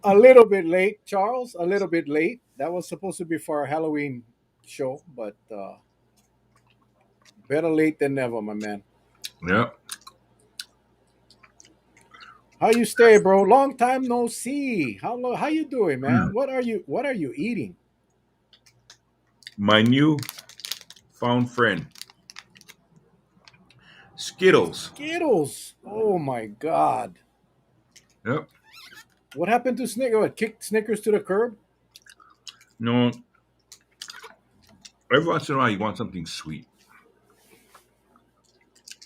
A little bit late, Charles. A little bit late. That was supposed to be for our Halloween show, but better late than never, my man. Yeah. How you stay, bro? Long time no see. How you doing, man? Mm. What are you eating? My new found friend, Skittles. Skittles. Oh my God. Yep. What happened to Snickers? What, kicked Snickers to the curb? No, every once in a while you want something sweet.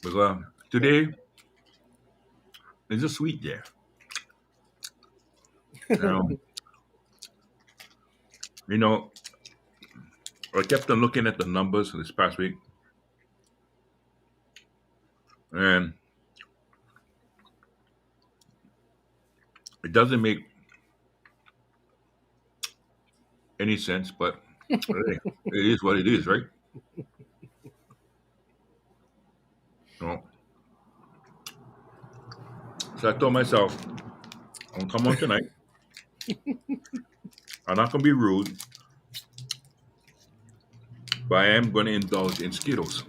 But today is a sweet day. Um, you know, I kept on looking at the numbers this past week, and it doesn't make any sense, but hey, it is what it is, right? No. So I told myself, I'm gonna come on tonight. I'm not gonna be rude, but I am gonna indulge in Skittles.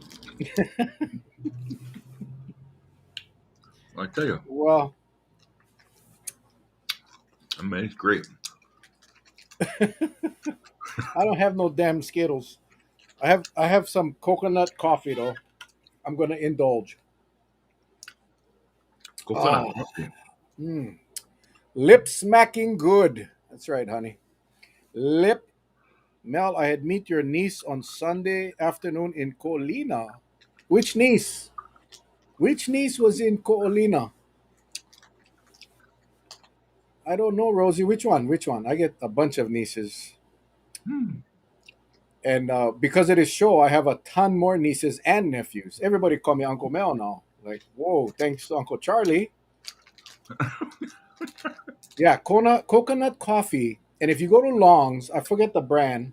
I tell you, Well, I mean, it's great. I don't have no damn Skittles. I have some coconut coffee though. I'm gonna indulge. Coconut Ah, coffee. mm. Lip smacking good. That's right, honey. Lip Mel, I had meet your niece on Sunday afternoon in Colina. Which niece? Which niece was in Colina? I don't know, Rosie. Which one? Which one? I get a bunch of nieces. Hmm. And because of this show, I have a ton more nieces and nephews. Everybody call me Uncle Mel now. Like, whoa, thanks to Uncle Charlie. Yeah, coconut coffee. And if you go to Long's, I forget the brand.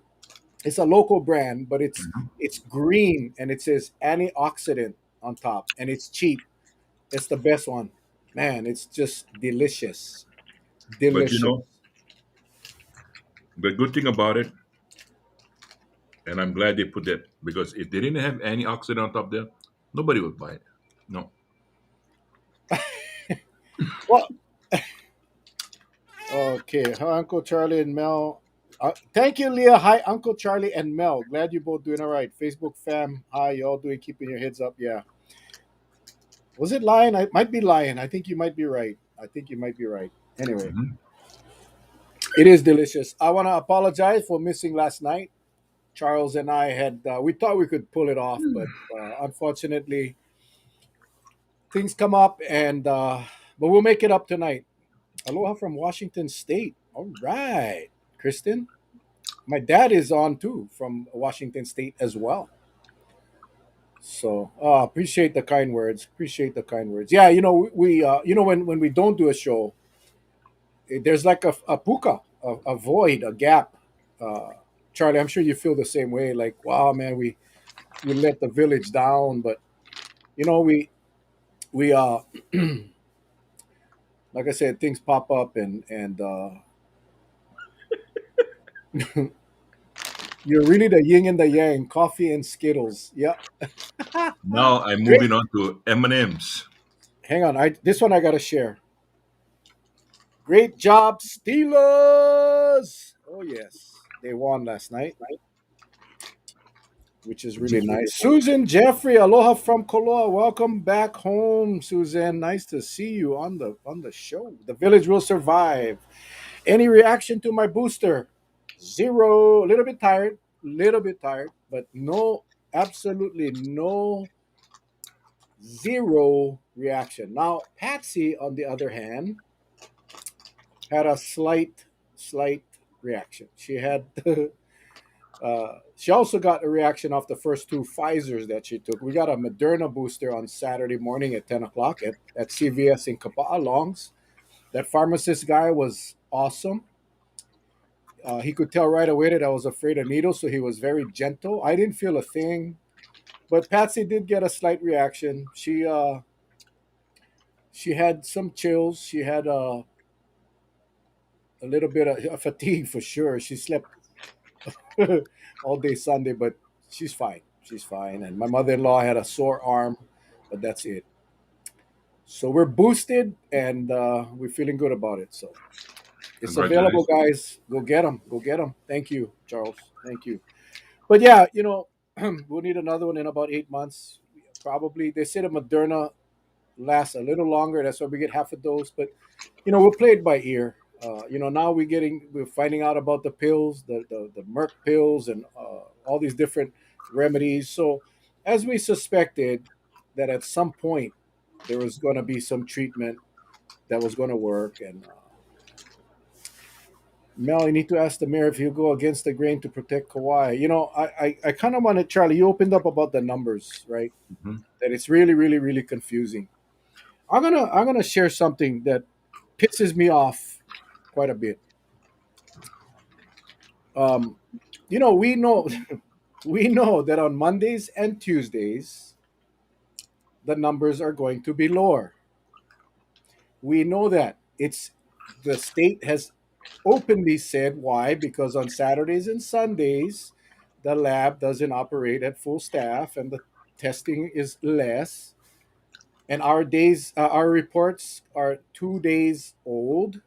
It's a local brand, but it's green and it says antioxidant on top, and it's cheap. It's the best one. Man, it's just delicious. But Delicious. the good thing about it, and I'm glad they put that because if they didn't have any oxidant on top there, nobody would buy it. No. Well, okay. Hi, Uncle Charlie and Mel. Thank you, Leah. Hi, Uncle Charlie and Mel. Glad you're both doing all right. Facebook fam. Hi, y'all doing? Keeping your heads up. Yeah. Was it Lion? I might be Lion. I think you might be right. I think you might be right. Anyway, Mhm. it is delicious. I want to apologize for missing last night. Charles and I had we thought we could pull it off, but unfortunately things come up, and but we'll make it up tonight. Aloha from Washington State. All right, Kristen. My dad is on too from Washington State as well. So appreciate the kind words. Appreciate the kind words. Yeah, we when we don't do a show, there's like a puka, a void, a gap. Uh, Charlie, I'm sure you feel the same way. Like, wow, man, we let the village down, but we like I said, things pop up, and you're really the yin and the yang, coffee and Skittles. Yeah. Now I'm Great. moving on to M&M's. Hang on, I this one I gotta share. Great job, Steelers. Oh yes, they won last night, which is really nice. Susan Jeffrey, aloha from Koloa. Welcome back home, Susan. Nice to see you on the show. The village will survive. Any reaction to my booster? Zero. A little bit tired, but no, absolutely no, zero reaction. Now, Patsy, on the other hand, had a slight reaction. She had, she also got a reaction off the first two Pfizer's that she took. We got a Moderna booster on Saturday morning at 10 o'clock at CVS in Kapa'a Longs. That pharmacist guy was awesome. He could tell right away that I was afraid of needles, so he was very gentle. I didn't feel a thing, but Patsy did get a slight reaction. She had some chills. She had a little bit of fatigue for sure. She slept all day Sunday, but she's fine. She's fine. And my mother-in-law had a sore arm, but that's it. So we're boosted and we're feeling good about it. So it's available, Congratulations. guys. Go get them. Go get them. Thank you, Charles. Thank you. But yeah, we'll need another one in about 8 months. Probably they say the Moderna lasts a little longer. That's why we get half a dose. But we'll play it by ear. Now we're finding out about the pills, the Merck pills, and all these different remedies. So, as we suspected, that at some point there was going to be some treatment that was going to work. And Mel, you need to ask the mayor if he'll go against the grain to protect Kawhi. I kind of wanted Charlie. You opened up about the numbers, right? Mhm. That it's really, really, really confusing. I'm gonna share something that pisses me off quite a bit. Um, we know we know that on Mondays and Tuesdays the numbers are going to be lower. We know that. It's the state has openly said why, because on Saturdays and Sundays the lab doesn't operate at full staff and the testing is less, and our reports are 2 days old.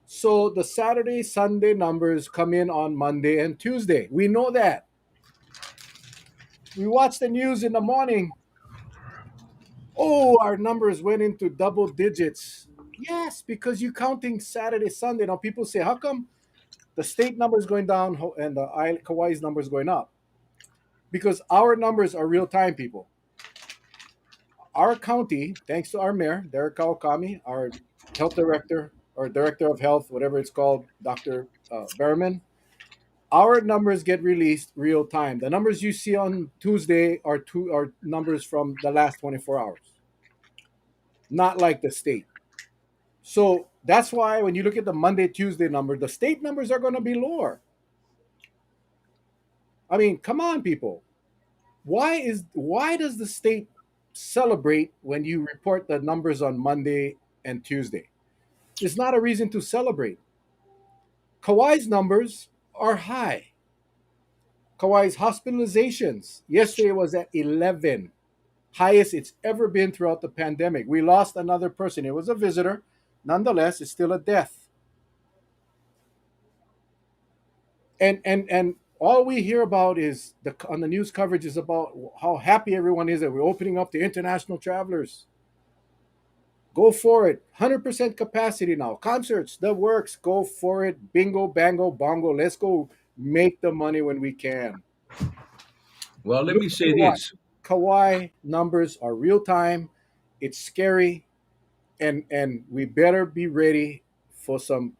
So the Saturday Sunday numbers come in on Monday and Tuesday. We know that. We watch the news in the morning. Oh, our numbers went into double digits. Yes, because you're counting Saturday, Sunday. Now people say, how come the state number is going down and the Kauai's number is going up? Because our numbers are real time, people. Our county, thanks to our mayor, Derek Kawakami, our health director or director of health, whatever it's called, Dr. Berman, our numbers get released real time. The numbers you see on Tuesday are numbers from the last 24 hours, not like the state. So that's why when you look at the Monday, Tuesday number, the state numbers are going to be lower. I mean, come on, people. Why does the state celebrate when you report the numbers on Monday and Tuesday? There's not a reason to celebrate. Kauai's numbers are high. Kauai's hospitalizations yesterday was at 11, highest it's ever been throughout the pandemic. We lost another person. It was a visitor. Nonetheless, it's still a death. And all we hear about is on the news coverage is about how happy everyone is that we're opening up to international travelers. Go for it. 100% capacity now. Concerts, the works, go for it. Bingo, bango, bongo. Let's go make the money when we can. Well, let Look me what we say watch. this. Kauai numbers are real time. It's scary, and we better be ready for some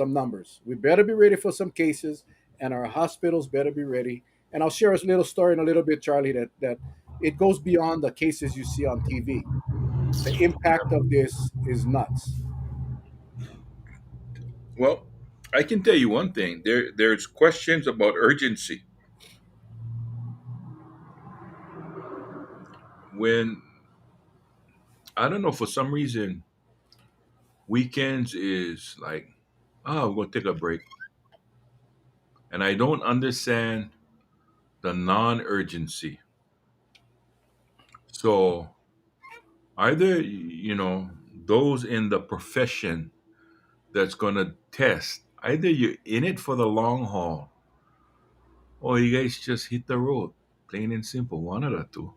numbers. We better be ready for some cases, and our hospitals better be ready. And I'll share a little story in a little bit, Charlie, that it goes beyond the cases you see on TV. The impact of this is nuts. Well, I can tell you one thing. There's questions about urgency. When I don't know, for some reason, weekends is like, oh, we're gonna take a break. And I don't understand the non-urgency. So either those in the profession that's gonna test, either you're in it for the long haul or you guys just hit the road. Plain and simple. One of the two.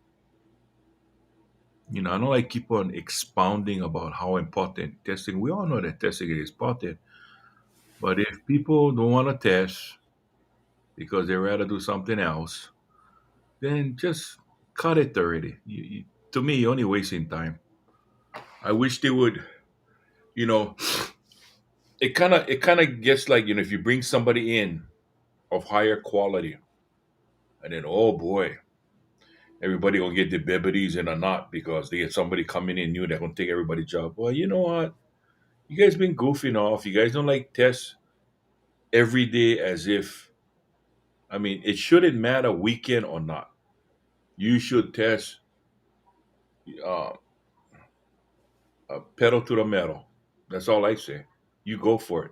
I don't like keep on expounding about how important testing. We all know that testing is important, but if people don't want to test because they rather do something else, then just cut it already. To me, you're only wasting time. I wish they would. You know, it kind of gets like if you bring somebody in of higher quality, and then oh boy, everybody gonna get the bibbities and a knot because they get somebody coming in new that gonna take everybody's job. Well, you know what? You guys been goofing off. You guys don't like tests every day as if it shouldn't matter weekend or not. You should test uh, pedal to the metal. That's all I say. You go for it.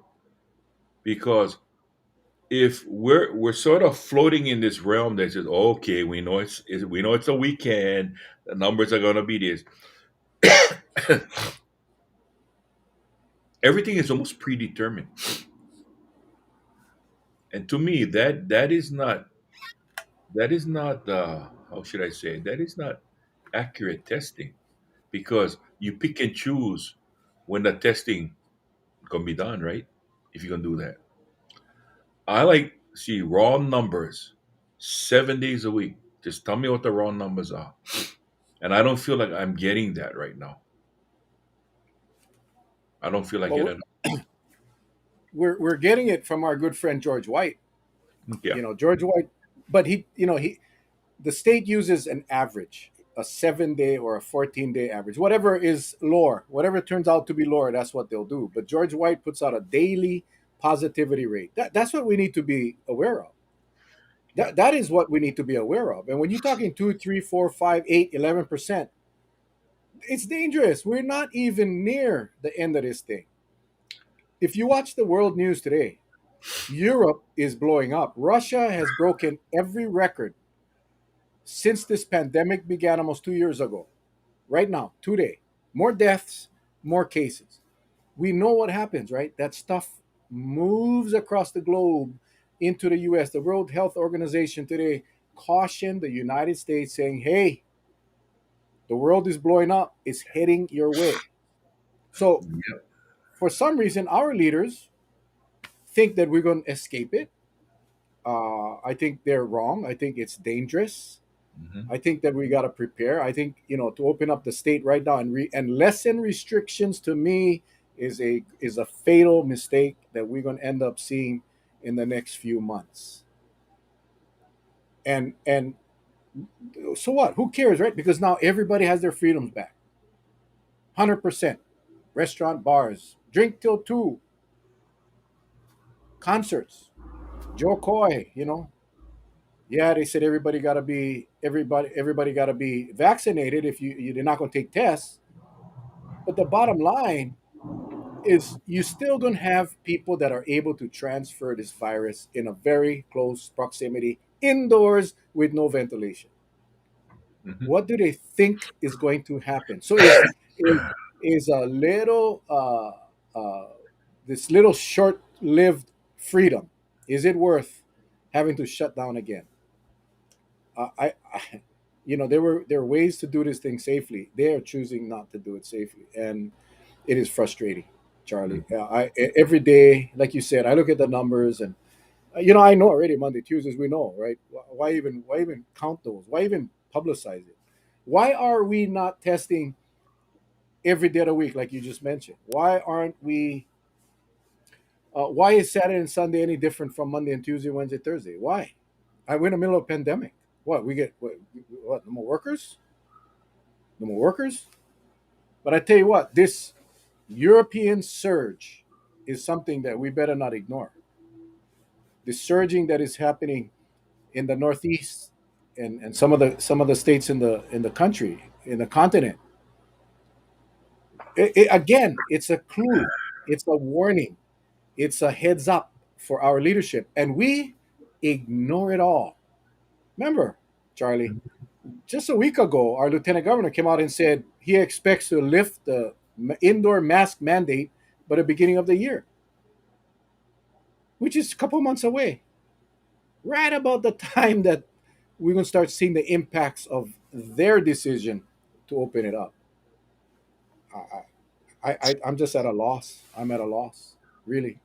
because if we're sort of floating in this realm that says, okay, we know it's a weekend, the numbers are going to be this. Everything is almost predetermined, and to me, that is not how should I say, that is not accurate testing, because you pick and choose when the testing can be done, right? If you can do that, I like see raw numbers 7 days a week. Just tell me what the raw numbers are. And I don't feel like I'm getting that right now. I don't feel like it Well, at we're getting it from our good friend George White. all. Yeah. George White, but he the state uses an average, a 7 day or a 14 day average, whatever is lower, whatever turns out to be lower, that's what they'll do. But George White puts out a daily positivity rate. That's what we need to be aware of. Yeah. That is what we need to be aware of. And when you're talking 2, 3, 4, 5, 8, 11%, it's dangerous. We're not even near the end of this thing. If you watch the world news today, Europe is blowing up. Russia has broken every record since this pandemic began almost 2 years ago. Right now, today, more deaths, more cases. We know what happens, right? That stuff moves across the globe into the US. The World Health Organization today cautioned the United States, saying, hey, the world is blowing up, it's heading your way. So, Yeah. for some reason, our leaders think that we're going to escape it. I think they're wrong. I think it's dangerous. Hmm. I think that we got to prepare. I think to open up the state right now and lessen restrictions, to me is a fatal mistake that we're going to end up seeing in the next few months. And so what? Who cares, right? Because now everybody has their freedoms back. 100%. Restaurant, bars, drink till 2, concerts. Joe Coy, yeah, they said everybody got to be vaccinated if they're not going to take tests. But the bottom line is you still going to have people that are able to transfer this virus in a very close proximity indoors with no ventilation. Hmm. What do they think is going to happen? So is a little this little short-lived freedom, is it worth having to shut down again? I there were ways to do this thing safely. They are choosing not to do it safely, and it is frustrating, Charlie. Every day, like you said, I look at the numbers, and I know already Monday, Tuesdays. We know, right? Why even count those? Why even publicize it? Why are we not testing every day of the week, like you just mentioned? Why aren't we? Why is Saturday and Sunday any different from Monday and Tuesday, Wednesday, Thursday? Why? We're in the middle of a pandemic. What we get? What? No more workers? No more workers? But I tell you what, this European surge is something that we better not ignore. The surging that is happening in the Northeast and some of the states in the country, in the continent. Again, it's a clue, it's a warning, it's a heads up for our leadership, and we ignore it all. Remember, Charlie, just a week ago, our lieutenant governor came out and said he expects to lift the indoor mask mandate by the beginning of the year, which is a couple months away, right about the time that we're going to start seeing the impacts of their decision to open it up. I, I'm just at a loss. I'm at a loss, really.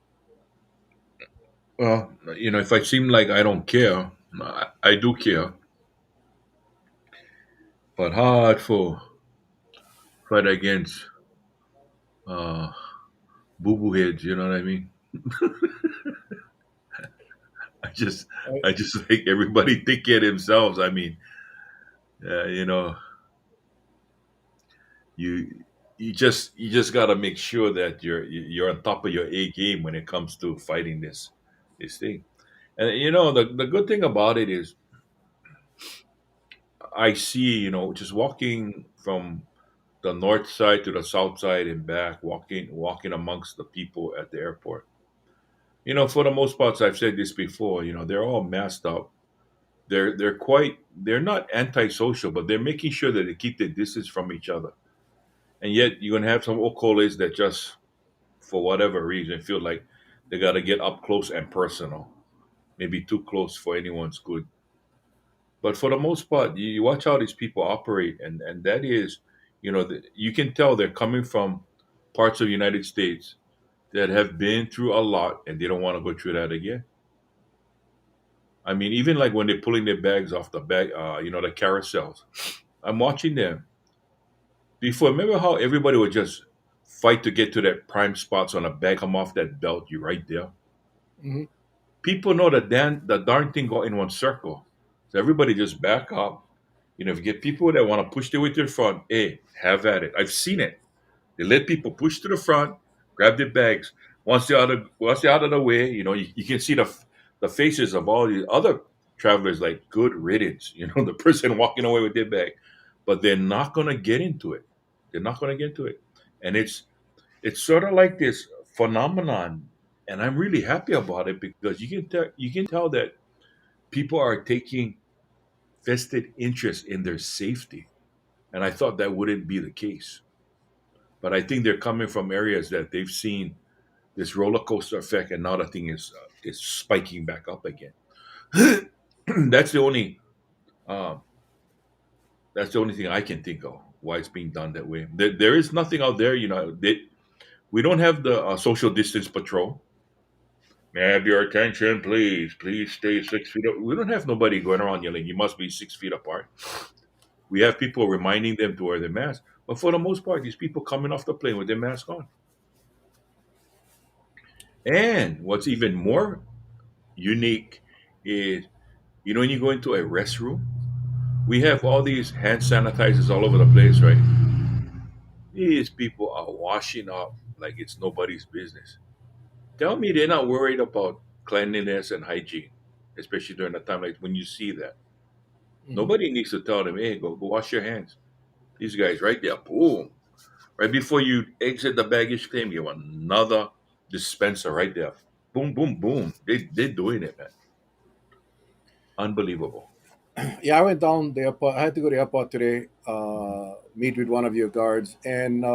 Well, if I seem like I don't care, I do care, but hard for fight against uh, boo boo heads. You know what I mean? I just, I, I just like everybody take care of themselves. I mean, uh, you know, you you just got to make sure that you're on top of your A game when it comes to fighting this thing. And the good thing about it is I see, just walking from the north side to the south side and back, walking amongst the people at the airport. For the most part, I've said this before. They're all masked up. They're not antisocial, but they're making sure that they keep their distance from each other. And yet, you're gonna have some okoles that just, for whatever reason, feel like they got to get up close and personal. Maybe too close for anyone's good. But for the most part, you watch how these people operate, and that is, you can tell they're coming from parts of the United States that have been through a lot, and they don't want to go through that again. I mean, even like when they're pulling their bags off the bag, the carousels. I'm watching them before. Remember how everybody would just fight to get to that prime spots on a bag, come off that belt, you right there. Hmm. People know that the darn thing go in one circle, so everybody just back up. If you get people that want to push their way to the front, hey, have at it. I've seen it. They let people push to the front, grab their bags. Once they're out of the way, you can see the faces of all the other travelers like good riddance. The person walking away with their bag, but they're not gonna get into it. They're not gonna get to it, and it's sort of like this phenomenon, and I'm really happy about it because you can tell that people are taking vested interest in their safety, and I thought that wouldn't be the case. But I think they're coming from areas that they've seen this roller coaster effect, and now the thing is spiking back up again. that's the only um, that's the only thing I can think of why it's being done that way. There is nothing out there. We don't have the social distance patrol. May I have your attention, please? Please stay 6 feet. We don't have nobody going around yelling, "You must be 6 feet apart." We have people reminding them to wear their mask, but for the most part, these people coming off the plane with their mask on. And what's even more unique is, when you go into a restroom, we have all these hand sanitizers all over the place, right? These people are washing up like it's nobody's business. Tell me they're not worried about cleanliness and hygiene, especially during a time like when you see that. Hmm. Nobody needs to tell them, hey, go wash your hands. These guys right there, boom. Right before you exit the baggage claim, you have another dispenser right there. Boom, boom, boom. They're doing it, man. Unbelievable. Yeah, I went down the airport. I had to go to the airport today, meet with one of your guards, and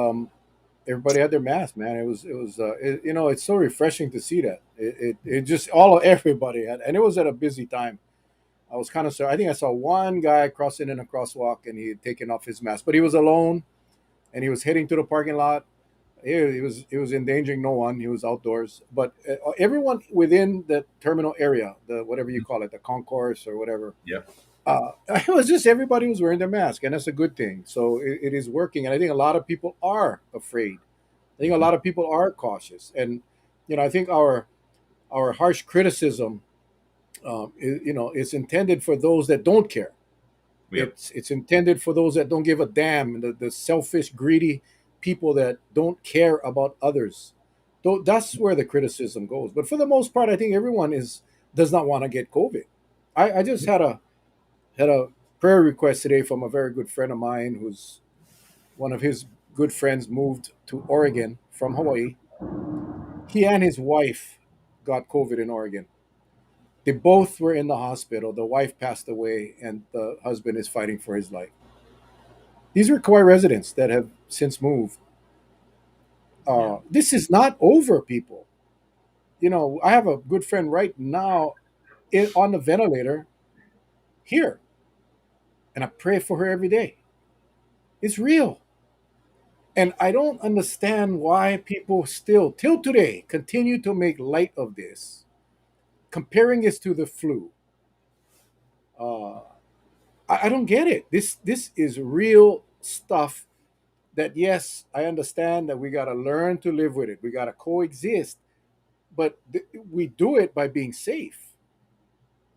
everybody had their mask. Man, it's so refreshing to see that. It just everybody had, and it was at a busy time. I was kind of sorry. I think I saw one guy crossing in a crosswalk, and he had taken off his mask, but he was alone, and he was heading to the parking lot. He was endangering no one. He was outdoors, but everyone within the terminal area, the whatever you call it, the concourse or whatever, Yeah. it was just everybody was wearing their mask, and that's a good thing. So it is working, and I think a lot of people are afraid. I think a Mhm. lot of people are cautious, and I think our harsh criticism, is intended for those that don't care. Yeah. It's intended for those that don't give a damn, the selfish, greedy people that don't care about others. Though that's where the criticism goes. But for the most part, I think everyone does not want to get COVID. I just had a prayer request today from a very good friend of mine who's one of his good friends moved to Oregon from Hawaii. He and his wife got COVID in Oregon. They both were in the hospital. The wife passed away, and the husband is fighting for his life. These are Kauai residents that have since moved. Yeah. This is not over, people. I have a good friend right now on the ventilator here, and I pray for her every day. It's real. And I don't understand why people still, till today, continue to make light of this, comparing this to the flu. Uh, I don't get it. This is real stuff. That, yes, I understand that we got to learn to live with it. We got to coexist, but we do it by being safe.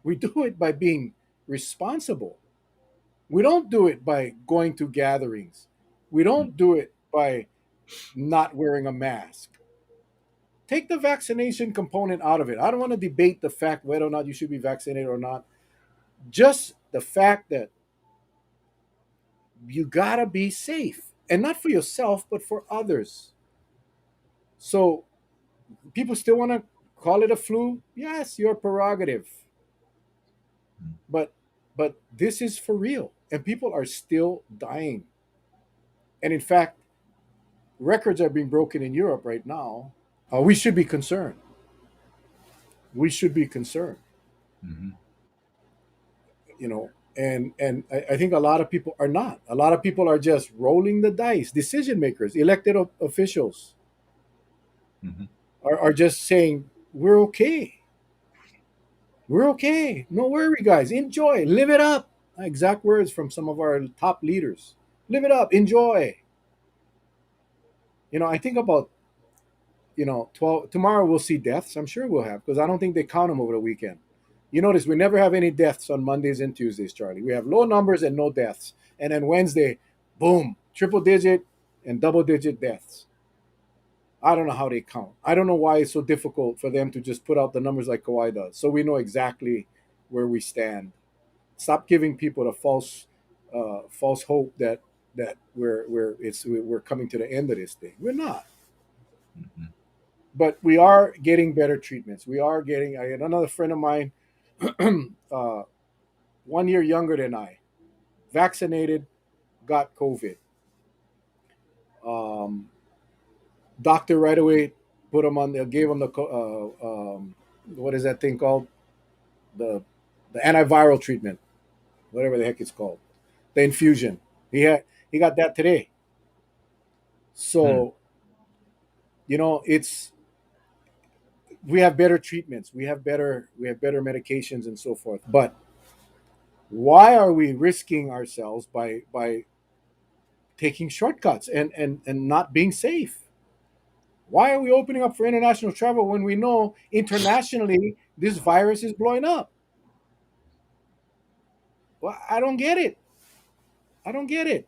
We do it by being responsible. We don't do it by going to gatherings. We Mm. don't do it by not wearing a mask. Take the vaccination component out of it. I don't want to debate the fact whether or not you should be vaccinated or not. Just the fact that you gotta be safe, and not for yourself, but for others. So people still want to. Call it a flu. Yes, your prerogative. But this is for real, and people are still dying. And in fact, records are being broken in Europe right now. We should be concerned. We should be concerned. Mm-hmm. You know, and I think a lot of people are not. A lot of people are just rolling the dice. Decision makers, elected officials, Mm-hmm. are just saying we're okay. We're okay. No worry, guys. Enjoy. Live it up. Exact words from some of our top leaders. Live it up. Enjoy. I think about 12 tomorrow we'll see deaths. I'm sure we'll have because I don't think they count them over the weekend. You notice we never have any deaths on Mondays and Tuesdays, Charlie. We have low numbers and no deaths. And then Wednesday, boom, triple digit and double digit deaths. I don't know how they count. I don't know why it's so difficult for them to just put out the numbers like Kawhi does. So we know exactly where we stand. Stop giving people the false hope that we're coming to the end of this thing. We're not, Mm-hmm. but we are getting better treatments. We are getting. I had another friend of mine, 1 year younger than I, vaccinated, got COVID. Um, Doctor right away put him on. Gave him the what is that thing called? The the antiviral treatment, whatever the heck it's called, the infusion. He got that today. Hmm. So it's we have better treatments, we have better medications and so forth. But why are we risking ourselves by taking shortcuts and not being safe? Why are we opening up for international travel when we know internationally this virus is blowing up? Well, I don't get it. I don't get it.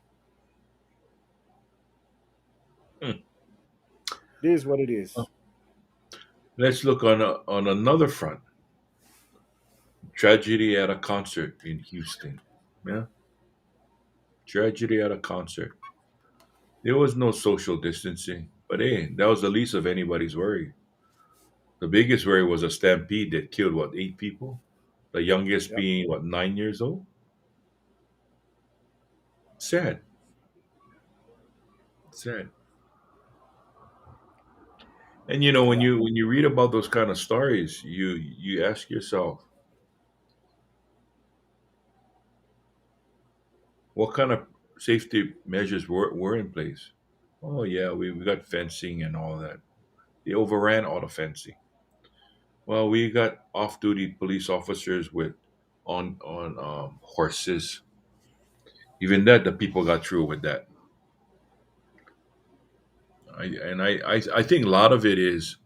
Hmm. It is what it Well, is. let's look on another front. Tragedy at a concert in Houston. Yeah, tragedy at a concert. There was no social distancing, but hey, that was the least of anybody's worry. The biggest worry was a stampede that killed what, 8 people? The youngest Yep. being what, 9 years old? Sad. Sad. And when Yeah. you read about those kind of stories, you ask yourself, what kind of safety measures were in place? Oh yeah, we got fencing and all that. They overran all the fencing. Well, we got off-duty police officers with on horses. Even that, the people got through with that. I think a lot of it is,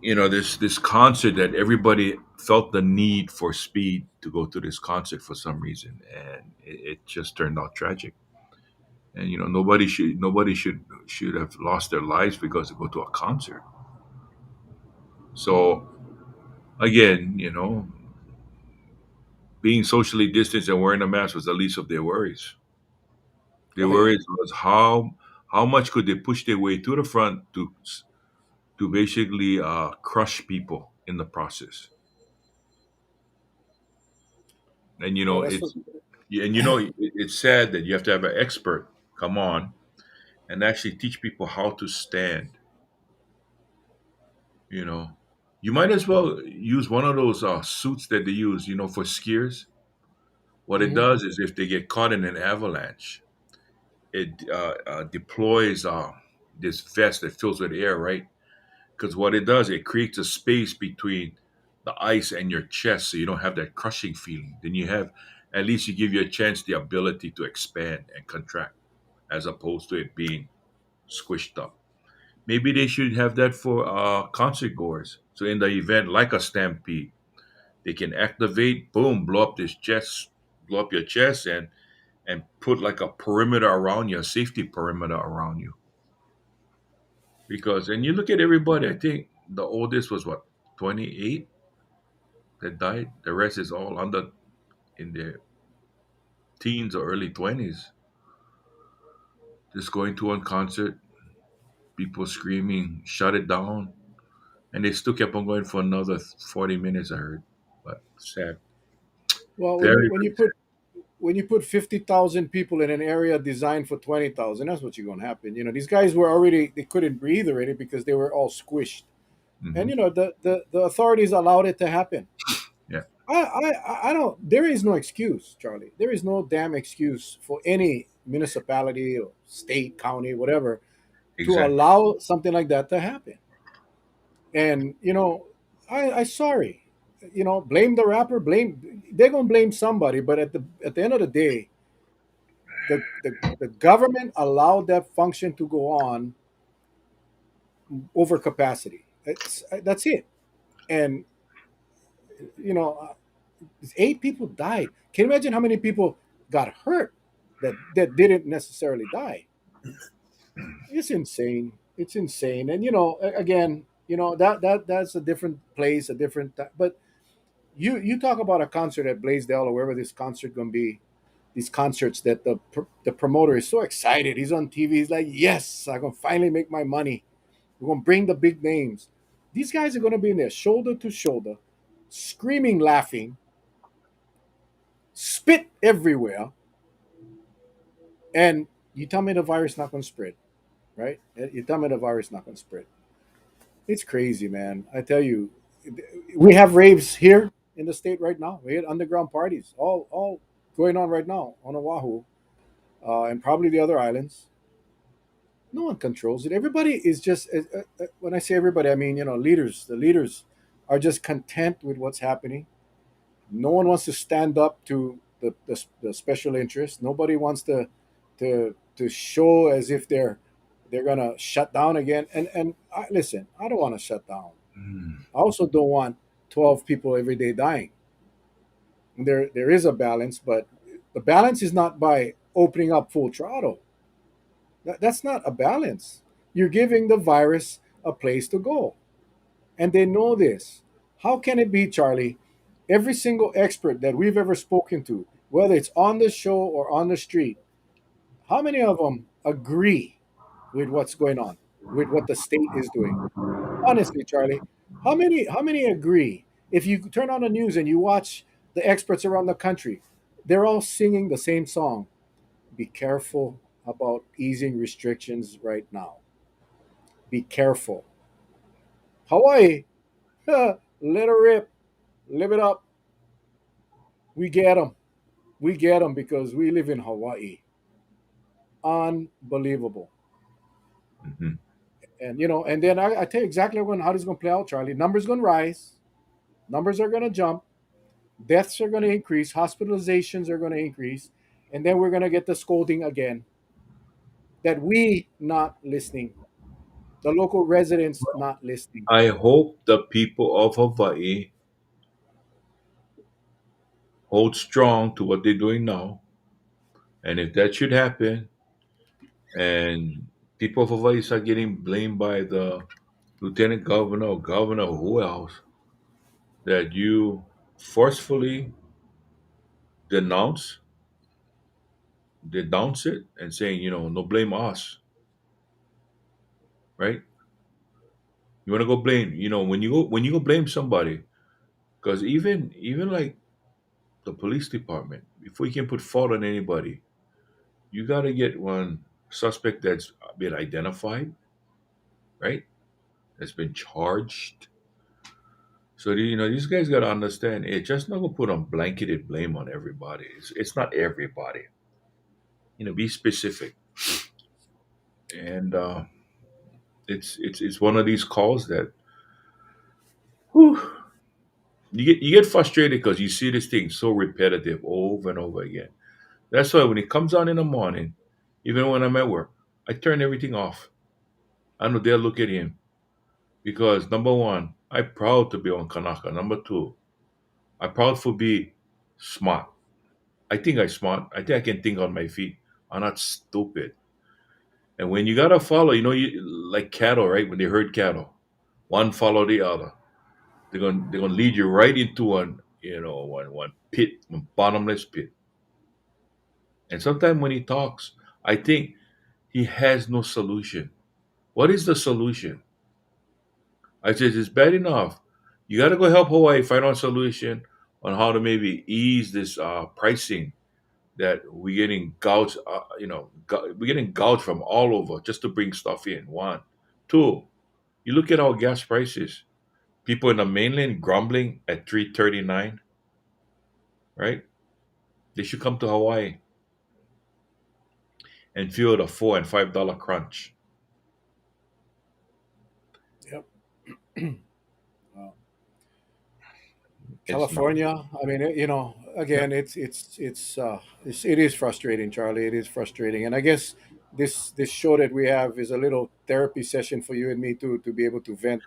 this concert that everybody felt the need for speed to go to this concert for some reason, and it just turned out tragic. And nobody should have lost their lives because they go to a concert. So again, being socially distanced and wearing a mask was the least of their worries. Their Oh yeah. worries was how much could they push their way to the front to basically crush people in the process. And Well, that's what. it's sad that you have to have an expert come on and actually teach people how to stand. You know, you might as well use one of those suits that they use, for skiers. What it Mhm. does is if they get caught in an avalanche, it deploys this vest that fills with air, right? Because what it does, it creates a space between the ice and your chest, so you don't have that crushing feeling. Then you have, at least you give your chest the ability to expand and contract, as opposed to it being squished up. Maybe they should have that for concert goers. So in the event, like a stampede, they can activate, boom, blow up your chest, and put like a perimeter around you, a safety perimeter around you. Because, and you look at everybody, I think the oldest was what, 28 that died. The rest is all under in their teens or early 20s. Just going to one concert, people screaming, shut it down. And they still kept on going for another 40 minutes, I heard. But sad. Well, Very, when you very sad. put 50,000 people in an area designed for 20,000, that's what's going to happen. These guys were already, they couldn't breathe already because they were all squished. And Hmm. the authorities allowed it to happen. Yeah, I don't. There is no excuse, Charlie. There is no damn excuse for any municipality or state, county, whatever, to exactly. allow something like that to happen. And I sorry. Blame the rapper. Blame. They're gonna blame somebody. But at the end of the day, the government allowed that function to go on over capacity. That's it. And you know, 8 people died. Can you imagine how many people got hurt that didn't necessarily die? It's insane. It's insane. And again, that's a different place, a different. But you talk about a concert at Blaisdell or wherever this concert gonna be. These concerts that the promoter is so excited. He's on TV. He's like, "Yes, I'm gonna finally make my money. We're gonna bring the big names." These guys are gonna be in there shoulder to shoulder, screaming, laughing, spit everywhere, and you tell me the virus not going to spread, right? You tell me the virus not going to spread. It's crazy, man. I tell you, we have raves here in the state right now. We had underground parties, all going on right now on Oahu, and probably the other islands. No one controls it. Everybody is just. When I say everybody, I mean leaders. The leaders are just content with what's happening. No one wants to stand up to the special interest. Nobody wants to show as if they're gonna shut down again. And listen, I don't want to shut down. Mm. I also don't want 12 people every day dying. There is a balance, but the balance is not by opening up full throttle. That's not a balance. You're giving the virus a place to go, and they know this. How can it be, Charlie? Every single expert that we've ever spoken to, whether it's on the show or on the street, how many of them agree with what's going on, with what the state is doing? Honestly, Charlie, how many agree? If you turn on the news and you watch the experts around the country, they're all singing the same song. Be careful about easing restrictions right now. Be careful. Hawaii, let her rip, live it up. We get them. We get them because we live in Hawaii. Unbelievable. Hmm. And then I tell you exactly how this is going to play out, Charlie. Numbers going to rise. Numbers are going to jump. Deaths are going to increase. Hospitalizations are going to increase. And then we're going to get the scolding again that we not listening. The local residents not listening. I hope the people of Hawaii hold strong to what they're doing now. And if that should happen, and people of Hawaii start getting blamed by the lieutenant governor or governor or who else, that you forcefully denounce denounce it and saying, no blame us, right? You want to go blame, when you go blame somebody, because even like the police department, before you can put fault on anybody, you got to get one suspect that's been identified, right? That's been charged. So these guys got to understand it's just not gonna put on blanketed blame on everybody. It's not everybody. Be specific. And it's one of these calls that, whew, you get frustrated because you see this thing so repetitive over and over again. That's why when it comes on in the morning, even when I'm at work, I turn everything off. I know they'll look at him because number one, I'm proud to be on Kanaka. Number two, I'm proud for be smart. I think I'm smart. I think I can think on my feet. I'm not stupid. And when you gotta follow, like cattle, right? When they herd cattle, one follow the other. They're gonna lead you right into one pit, one bottomless pit. And sometimes when he talks, I think he has no solution. What is the solution? I said it's bad enough. You got to go help Hawaii find out a solution on how to maybe ease this pricing that we're getting gouged. We're getting gouged from all over just to bring stuff in. One, two. You look at our gas prices. People in the mainland grumbling at 3.39, right? They should come to Hawaii and feel the $4 and $5 crunch. Yep. Wow. It's not. California. I mean, Yeah. again, it is frustrating, Charlie. It is frustrating, and I guess this show that we have is a little therapy session for you and me too, to be able to vent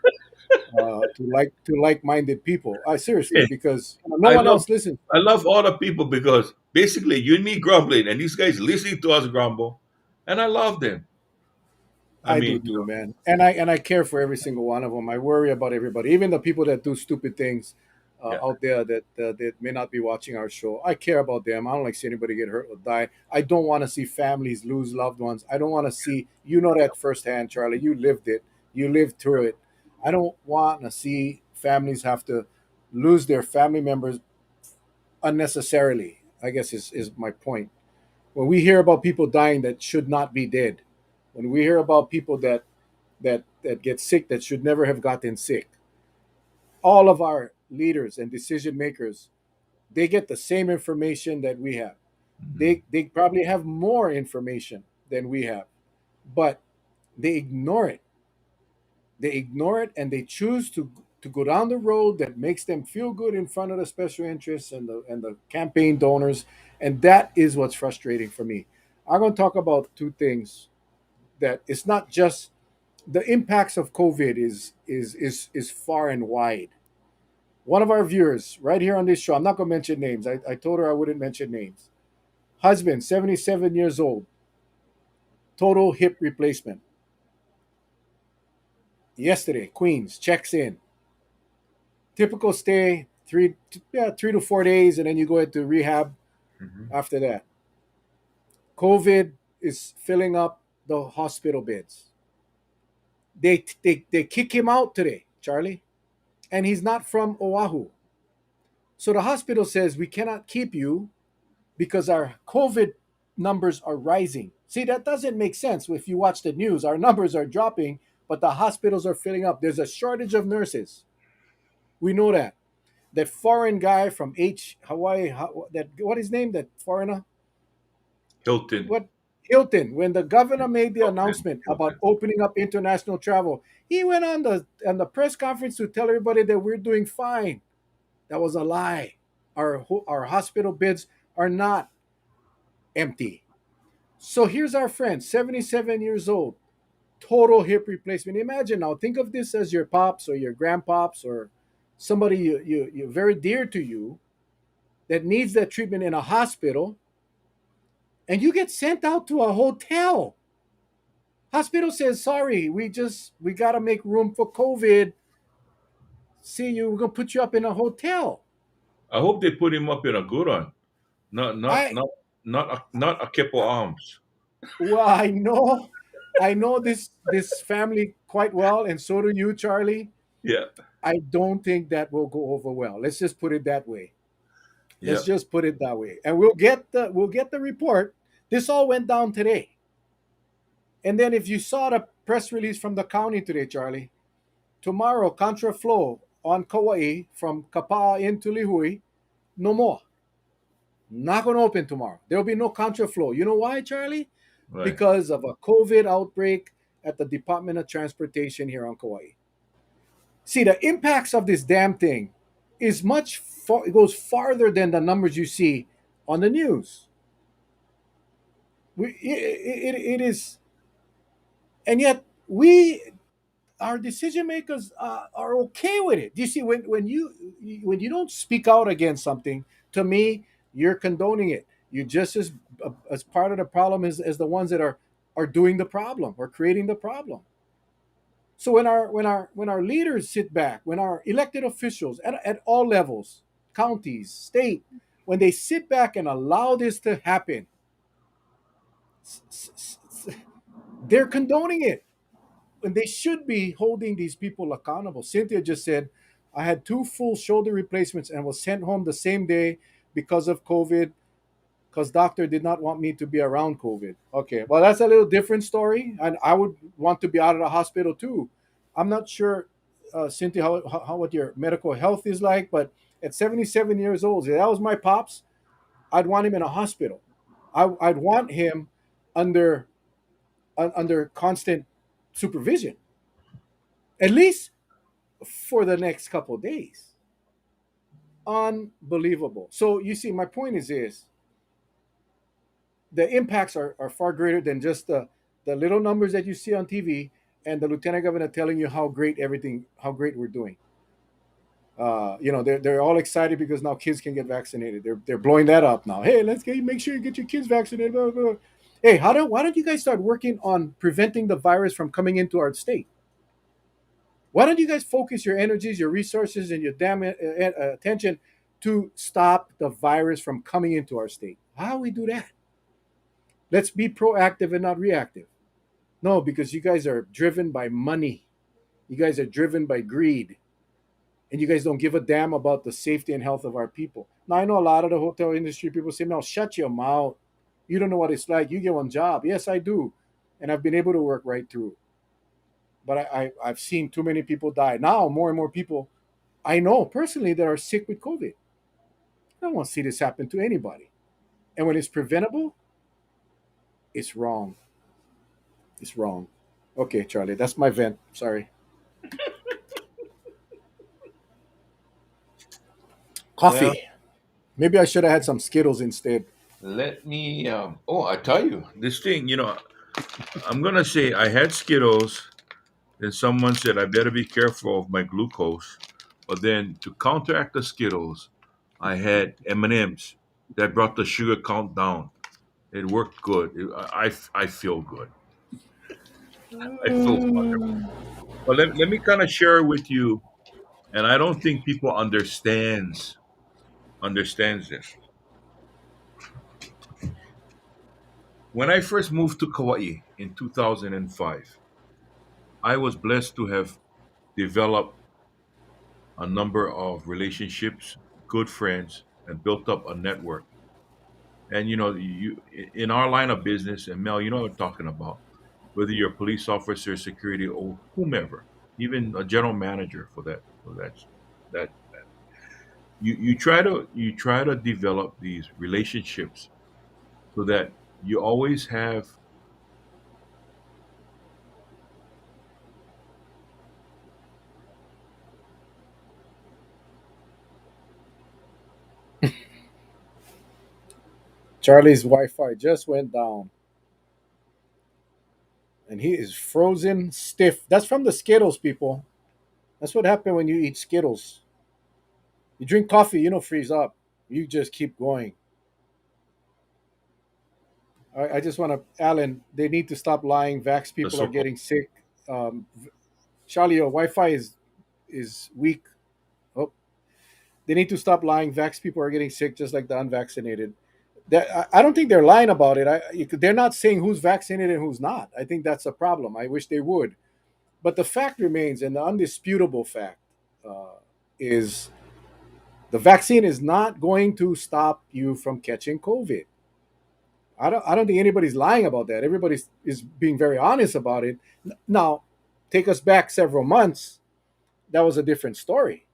to like-minded people. I seriously, Hey, because no I one love else listens. I love all the people because basically you and me grumbling and these guys listening to us grumble, and I love them. I I do mean, too, man, and I care for every single one of them. I worry about everybody, even the people that do stupid things yeah. out there that may not be watching our show. I care about them. I don't like to see anybody get hurt or die. I don't want to see families lose loved ones. I don't want to see, that firsthand, Charlie. You lived it. You lived through it. I don't want to see families have to lose their family members unnecessarily. I guess is my point. When we hear about people dying that should not be dead, when we hear about people that get sick that should never have gotten sick, all of our leaders and decision makers, they get the same information that we have. Mhm. They probably have more information than we have, but they ignore it. They ignore it, and they choose to go down the road that makes them feel good in front of the special interests and the campaign donors, and that is what's frustrating for me. I'm going to talk about two things. That it's not just the impacts of COVID is far and wide. One of our viewers right here on this show, I'm not going to mention names. I told her I wouldn't mention names. Husband, 77 years old, total hip replacement. Yesterday, Queens checks in. Typical stay, 3 to 4 days, and then you go into rehab Mhm. after that. COVID is filling up the hospital beds. They kick him out today, Charlie, and he's not from Oahu. So the hospital says we cannot keep you because our COVID numbers are rising. See, that doesn't make sense. If you watch the news, our numbers are dropping, but the hospitals are filling up. There's a shortage of nurses. We know that. That foreign guy from Hawaii, that what his name? That foreigner, Hilton, what Hilton. When the governor made the Hilton, announcement about Hilton. opening up international travel, he went on the press conference to tell everybody that we're doing fine. That was a lie. Our hospital beds are not empty. So here's our friend, 77 years old, total hip replacement. Imagine now, think of this as your pops or your grandpops or somebody you very dear to you that needs that treatment in a hospital, and you get sent out to a hotel. Hospital says, sorry, we gotta make room for COVID. See you, we're gonna put you up in a hotel. I hope they put him up in a good one, not not I not not a couple arms. well, I know this family quite well, and so do you, Charlie. Yeah, I don't think that will go over well. Let's just put it that way. Let's yeah. just put it that way. And we'll get the report. This all went down today. And then if you saw the press release from the county today, Charlie, tomorrow contraflow on Kauai from Kapa'a into Lihui, no more. Not going to open tomorrow. There will be no contraflow. You know why, Charlie? Right. Because of a COVID outbreak at the Department of Transportation here on Kauai. See, the impacts of this damn thing it goes farther than the numbers you see on the news. It is, and yet our decision makers are okay with it. You see, when you don't speak out against something, to me, you're condoning it. You're just as part of the problem as the ones that are doing the problem or creating the problem. So when our leaders sit back, when our elected officials at all levels, counties, state, when they sit back and allow this to happen, s- s- s- they're condoning it. and they should be holding these people accountable. Cynthia just said, I had two full shoulder replacements and was sent home the same day because of COVID, because doctor did not want me to be around COVID. Okay, well, that's a little different story, and I would want to be out of the hospital too. I'm not sure, Cynthia, how what your medical health is like, but at 77 years old, if that was my pops, I'd want him in a hospital. I'd want him under under constant supervision, at least for the next couple of days. Unbelievable. So you see, my point is this: the impacts are far greater than just the little numbers that you see on TV and the lieutenant governor telling you how great everything, how great we're doing. They're all excited because now kids can get vaccinated. They're blowing that up now. Hey, make sure you get your kids vaccinated. Blah, blah, blah. Hey, why don't you guys start working on preventing the virus from coming into our state? Why don't you guys focus your energies, your resources, and your damn attention to stop the virus from coming into our state? How do we do that? Let's be proactive and not reactive. No, because you guys are driven by money. You guys are driven by greed. And you guys don't give a damn about the safety and health of our people. Now, I know a lot of the hotel industry people say, no, shut your mouth. You don't know what it's like. You get one job. Yes, I do. And I've been able to work right through. But I've seen too many people die. Now, more and more people I know personally that are sick with COVID. I don't want to see this happen to anybody. And when it's preventable, it's wrong. It's wrong. Okay, Charlie, that's my vent. Sorry. Well, Coffee. Maybe I should have had some Skittles instead. let me. Oh, I tell you, this thing. I'm gonna say I had Skittles. Then someone said I better be careful of my glucose. But then to counteract the Skittles, I had M&Ms that brought the sugar count down. It worked good. I feel good. I feel wonderful. But let me kind of share with you, and I don't think people understands this. When I first moved to Kauai in 2005, I was blessed to have developed a number of relationships, good friends, and built up a network. And you in our line of business, and Mel, you know what I'm talking about. Whether you're a police officer, security, or whomever, even a general manager for that, you try to develop these relationships so that you always have. Charlie's Wi-Fi just went down, and he is frozen stiff. That's from the Skittles, people. That's what happened when you eat Skittles. You drink coffee, you don't freeze up. You just keep going. I just want to, Alan. They need to stop lying. Vax The people are so-called. getting sick. Charlie, your Wi-Fi is weak. Oh, they need to stop lying. Vax people are getting sick just like the unvaccinated. I don't think they're lying about it. They're not saying who's vaccinated and who's not. I think that's a problem. I wish they would. But the fact remains, and the undisputable fact is the vaccine is not going to stop you from catching COVID. I don't think anybody's lying about that. Everybody is being very honest about it. Now, take us back several months. That was a different story.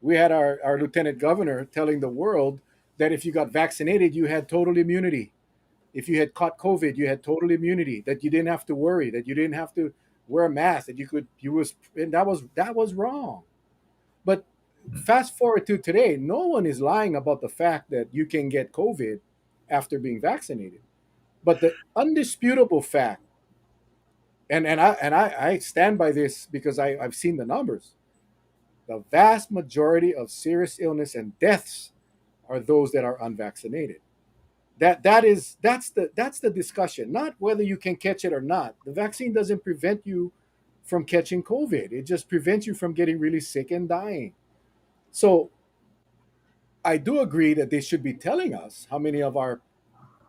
We had our lieutenant governor telling the world that if you got vaccinated, you had total immunity. If you had caught COVID, you had total immunity. That you didn't have to worry. That you didn't have to wear a mask. That you was, and that was wrong. But fast forward to today, no one is lying about the fact that you can get COVID after being vaccinated. But the undisputable fact, and I stand by this because I've seen the numbers. The vast majority of serious illness and deaths are those that are unvaccinated. That's the discussion, not whether you can catch it or not. The vaccine doesn't prevent you from catching COVID. It just prevents you from getting really sick and dying. So I do agree that they should be telling us how many of our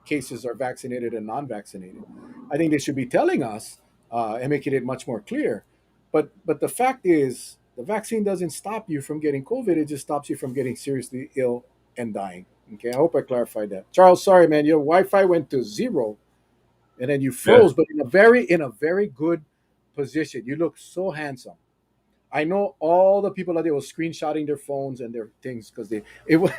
cases are vaccinated and non-vaccinated. I think they should be telling us and making it much more clear. But the fact is, the vaccine doesn't stop you from getting COVID. It just stops you from getting seriously ill and dying. Okay, I hope I clarified that. Charles, sorry, man, your Wi-Fi went to zero, and then you Yeah. froze, but in a very good position. You look so handsome. I know all the people out there were screenshotting their phones and their things because they it was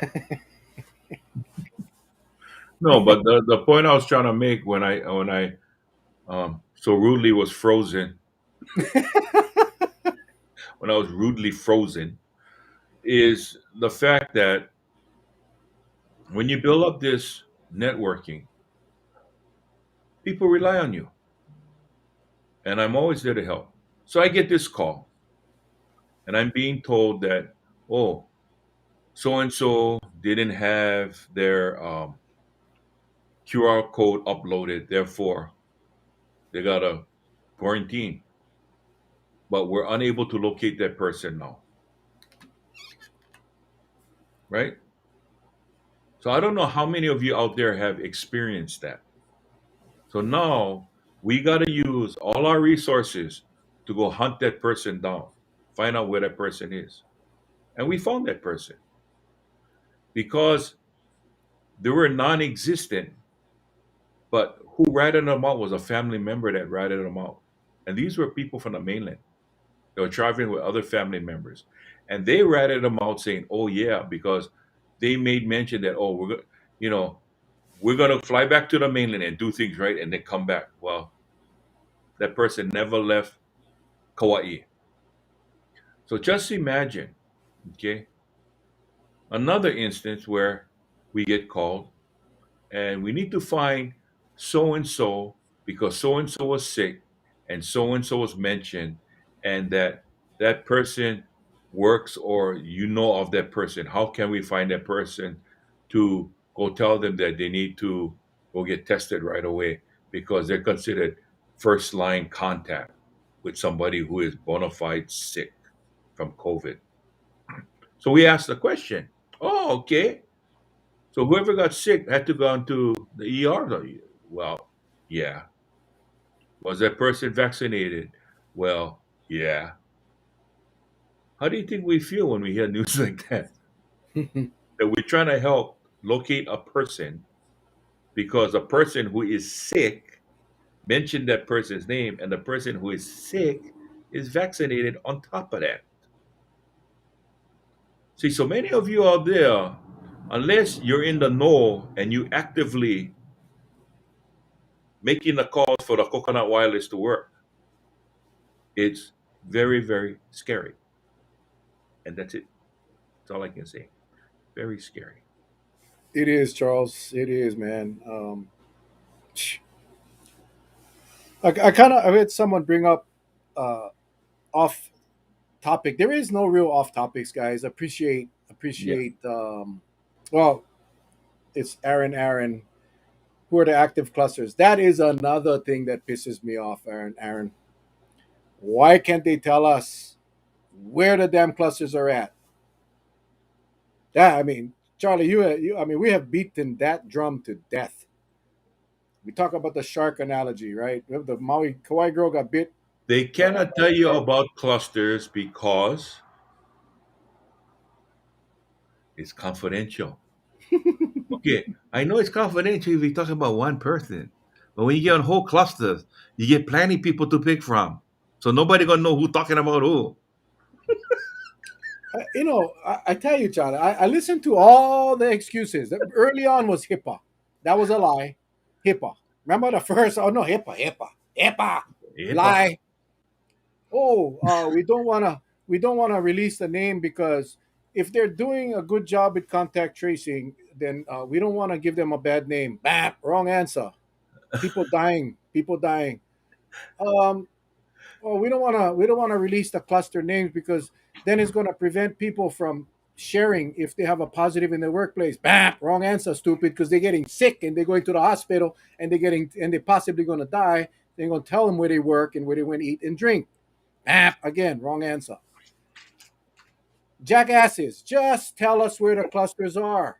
No, but the point I was trying to make when I so rudely was frozen when I was rudely frozen is the fact that when you build up this networking, people rely on you, and I'm always there to help. So I get this call, and I'm being told that, oh, so and so didn't have their QR code uploaded, therefore they got to quarantine, but we're unable to locate that person now, right? So I don't know how many of you out there have experienced that. So now we got to use all our resources to go hunt that person down, find out where that person is. And we found that person because they were non existent, but who ratted them out was a family member that ratted them out. And these were people from the mainland. They were traveling with other family members. And they ratted them out saying, oh, yeah, because they made mention that, oh, you know, we're going to fly back to the mainland and do things right and then come back. Well, that person never left Kauai. So just imagine, okay, another instance where we get called and we need to find so and so because so and so was sick and so was mentioned, and that person works or you know of that person. How can we find that person to go tell them that they need to go get tested right away because they're considered first line contact with somebody who is bona fide sick from COVID? So we asked the question, oh, okay. So whoever got sick had to go into the ER. Well, yeah. Was that person vaccinated? Well, yeah. How do you think we feel when we hear news like that? That we're trying to help locate a person because a person who is sick mentioned that person's name, and the person who is sick is vaccinated on top of that. See, so many of you out there, unless you're in the know and you actively making the calls for the coconut wireless to work, it's very, very scary. And that's it. That's all I can say. Very scary. it is, Charles. It is, man. I kind of I heard someone bring up uh, off topic. There is no real off topics, guys. Yeah. Appreciate. Well, it's Aaron. Who are the active clusters? That is another thing that pisses me off, Aaron. Why can't they tell us where the damn clusters are at? That I mean, Charlie, I mean, we have beaten that drum to death. We talk about the shark analogy, right? The Maui Kauai girl got bit. They cannot By tell a you shark. about clusters because it's confidential. Okay, I know it's confidential if you're talking about one person, but when you get on whole clusters, you get plenty people to pick from. So nobody gonna know who talking about who. I tell you, Charlie, I listened to all the excuses. Early on was HIPAA. That was a lie. HIPAA. Remember the first? Oh no, HIPAA. Epa. Lie. Oh, we don't wanna release the name because if they're doing a good job with contact tracing, then we don't want to give them a bad name. Bap, wrong answer. People dying. People dying. Um, well, we don't want to release the cluster names because then it's going to prevent people from sharing if they have a positive in their workplace. Bam, wrong answer, stupid, because they're getting sick and they're going to the hospital and they're possibly going to die. They're going to tell them where they work and where they went to eat and drink. Bam, again, wrong answer. Jackasses, just tell us where the clusters are.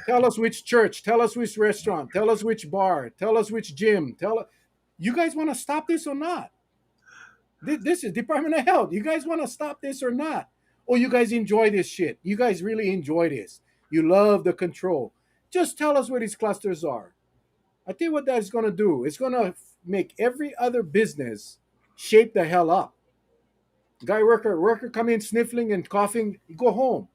Tell us which church. Tell us which restaurant. Tell us which bar. Tell us which gym. Tell us. You guys want to stop this or not? This is Department of Health. You guys want to stop this or not? Or you guys enjoy this shit? You guys really enjoy this? You love the control. Just tell us where these clusters are. I tell you what that's going to do. It's going to make every other business shape the hell up. Worker come in sniffling and coughing. You go home.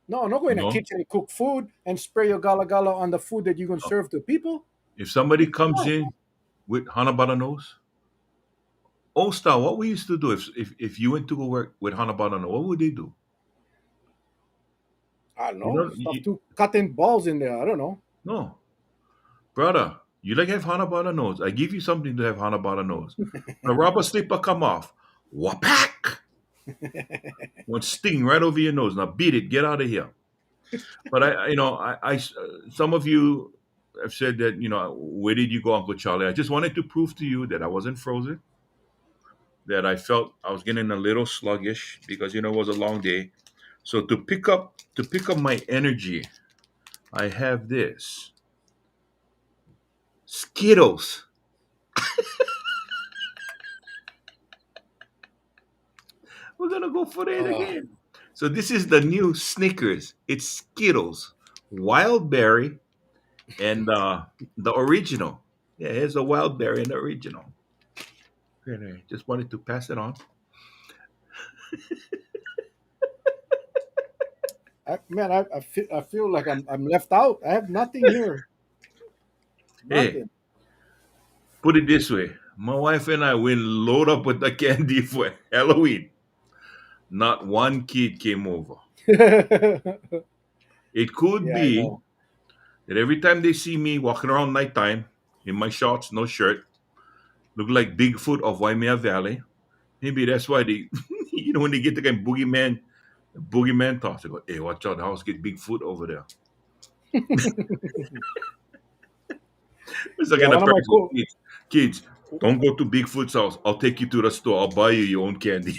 No, not go in the No, kitchen and cook food and spray your gala gala on the food that you're going to no. serve to people. If somebody comes No, in with Hanabata nose, old style, what we used to do if you went to go work with Hanabata nose, what would they do? I don't You know. know, Stuff to cutting balls in there. I don't know. no, brother, you like have Hanabata nose. I give you something to have Hanabata nose. The rubber slipper come off. Wapak! One sting right over your nose. Now beat it. Get out of here. But some of you have said that, where did you go, Uncle Charlie? I just wanted to prove to you that I wasn't frozen, that I felt I was getting a little sluggish because, it was a long day. So to pick up my energy, I have this Skittles. We're gonna go for it Uh, again. So this is the new Snickers. It's Skittles, wild berry, and the original. Yeah, here's the wild berry and the original. Okay, just wanted to pass it on. I feel like I'm left out. I have nothing here. Hey, Nothing. put it this way: my wife and I will load up with the candy for Halloween. Not one kid came over. Yeah, It could I be know. that every time they see me walking around nighttime in my shorts, no shirt, look like Bigfoot of Waimea Valley. Maybe that's why they, when they get the kind of boogeyman toss, they go, "Hey, watch out! The house get Bigfoot over there." It's like Yeah, in the one of my parents go, co kids, don't go to Bigfoot's house. I'll take you to the store. I'll buy you your own candy.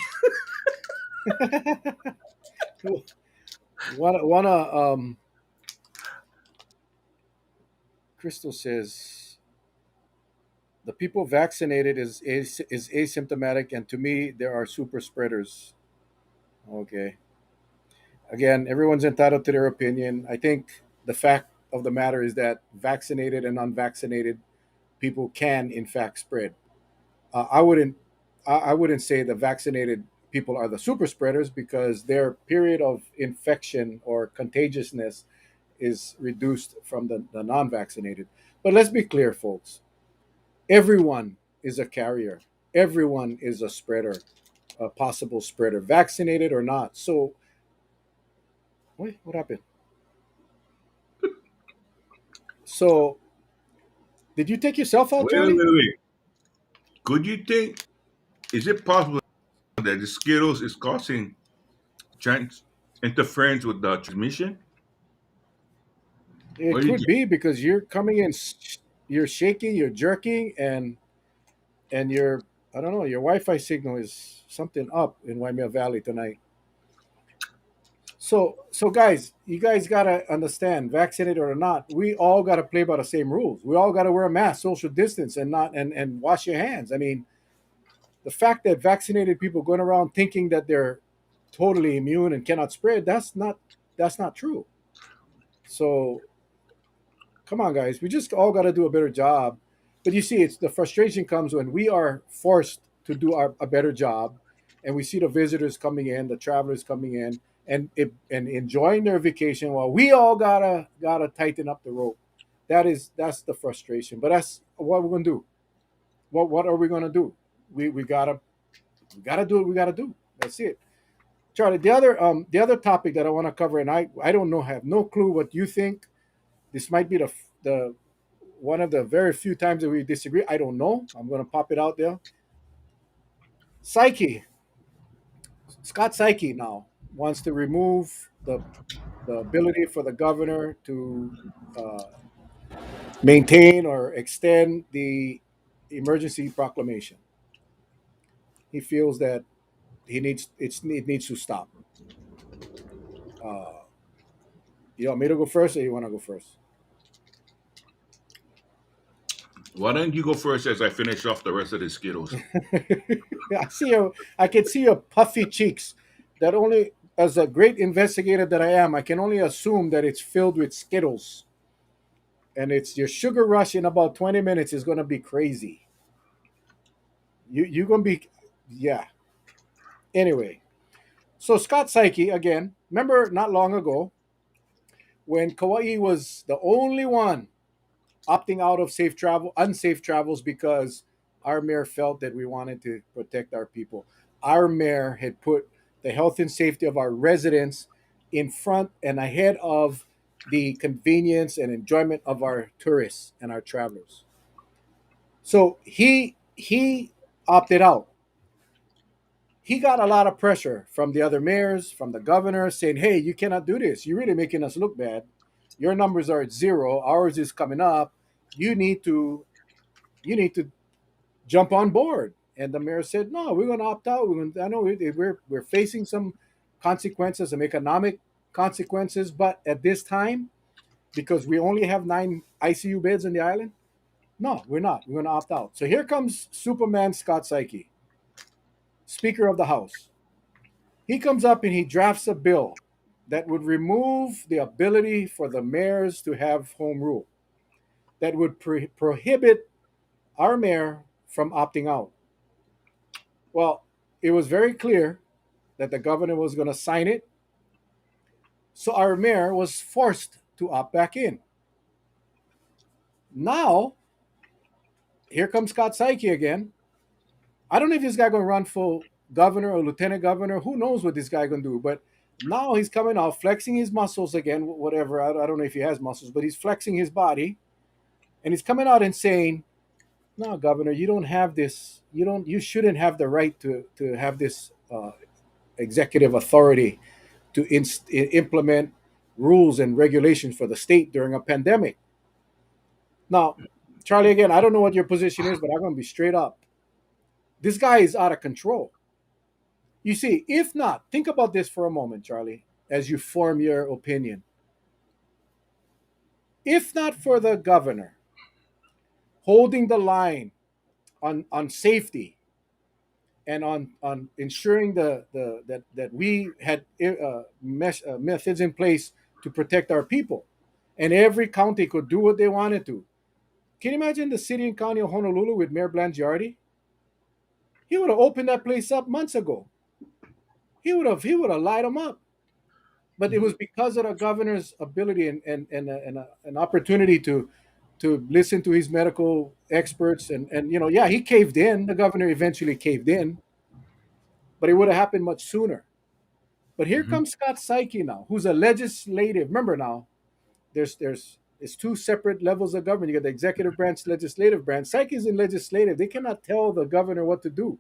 one Crystal says the people vaccinated is asymptomatic, and to me, there are super spreaders. Okay. Again, everyone's entitled to their opinion. I think the fact of the matter is that vaccinated and unvaccinated people can, in fact, spread. Uh, I wouldn't, I wouldn't say the vaccinated people are the super spreaders because their period of infection or contagiousness is reduced from the non-vaccinated. But let's be clear, folks. Everyone is a carrier. Everyone is a spreader, a possible spreader, vaccinated or not. So, wait, what happened? So, did you take yourself out, Wait, wait, Charlie? wait. Could you think? Is it possible that the Skittles is causing trans interference with the transmission? What It do you could think? be because you're coming in, you're shaking, you're jerking, and your I don't know, your Wi-Fi signal is something up in Waimea Valley tonight. So guys, you guys gotta understand, vaccinated or not, we all gotta play by the same rules. We all gotta wear a mask, social distance, and not and wash your hands. I mean, the fact that vaccinated people going around thinking that they're totally immune and cannot spread, that's not true. So come on, guys, we just all gotta do a better job. But you see, it's the frustration comes when we are forced to do a better job, and we see the visitors coming in, the travelers coming in, and enjoying their vacation while we all gotta tighten up the rope. That's the frustration. But that's what we're gonna do. What are we gonna do? We gotta do what we gotta do. That's it. Charlie, the other topic that I want to cover, and I don't know, have no clue what you think. This might be the one of the very few times that we disagree. I don't know. I'm going to pop it out there. Psyche, Scott Psyche now wants to remove the ability for the governor to uh, maintain or extend the emergency proclamation. He feels that it needs to stop. Uh, you want me to go first, or you want to go first? Why don't you go first as I finish off the rest of the Skittles? I see your, I can see your puffy cheeks. That only, as a great investigator that I am, I can only assume that it's filled with Skittles, and it's your sugar rush in about 20 minutes is gonna be crazy. You're gonna be, yeah. Anyway, so Scott Psyche again. Remember, not long ago when Kauai was the only one opting out of unsafe travels because our mayor felt that we wanted to protect our people. Our mayor had put the health and safety of our residents in front and ahead of the convenience and enjoyment of our tourists and our travelers. So he opted out. He got a lot of pressure from the other mayors, from the governor, saying, "Hey, you cannot do this. You're really making us look bad. Your numbers are at zero. Ours is coming up. You need to you need to jump on board." And the mayor said, "No, we're going to opt out. I know we're facing some consequences, some economic consequences, but at this time, because we only have 9 ICU beds in the island, no, we're not. We're going to opt out." So here comes Superman Scott Psyche, Speaker of the House. He comes up and he drafts a bill that would remove the ability for the mayors to have home rule, that would prohibit our mayor from opting out. Well, it was very clear that the governor was going to sign it, so our mayor was forced to opt back in. Now, here comes Scott Psyche again. I don't know if this guy going to run for governor or lieutenant governor. Who knows what this guy going to do? But now he's coming out, flexing his muscles again, whatever. I don't know if he has muscles, but he's flexing his body. And he's coming out and saying, "No, governor, you don't have this. You shouldn't have the right to have this executive authority to implement rules and regulations for the state during a pandemic." Now, Charlie, again, I don't know what your position is, but I'm going to be straight up. This guy is out of control. You see, if not, think about this for a moment, Charlie, as you form your opinion. If not for the governor holding the line on safety and on ensuring that we had methods in place to protect our people, and every county could do what they wanted to. Can you imagine the city and county of Honolulu with Mayor Blangiardi? He would have opened that place up months ago. He would have light them up. But it was because of the governor's ability and an opportunity to listen to his medical experts and yeah, he caved in. The governor eventually caved in, but it would have happened much sooner. But here Mhm. comes Scott Psyche now, who's a legislative. Remember now, there's it's two separate levels of government. You got the executive branch, legislative branch. Psyche is in legislative. They cannot tell the governor what to do.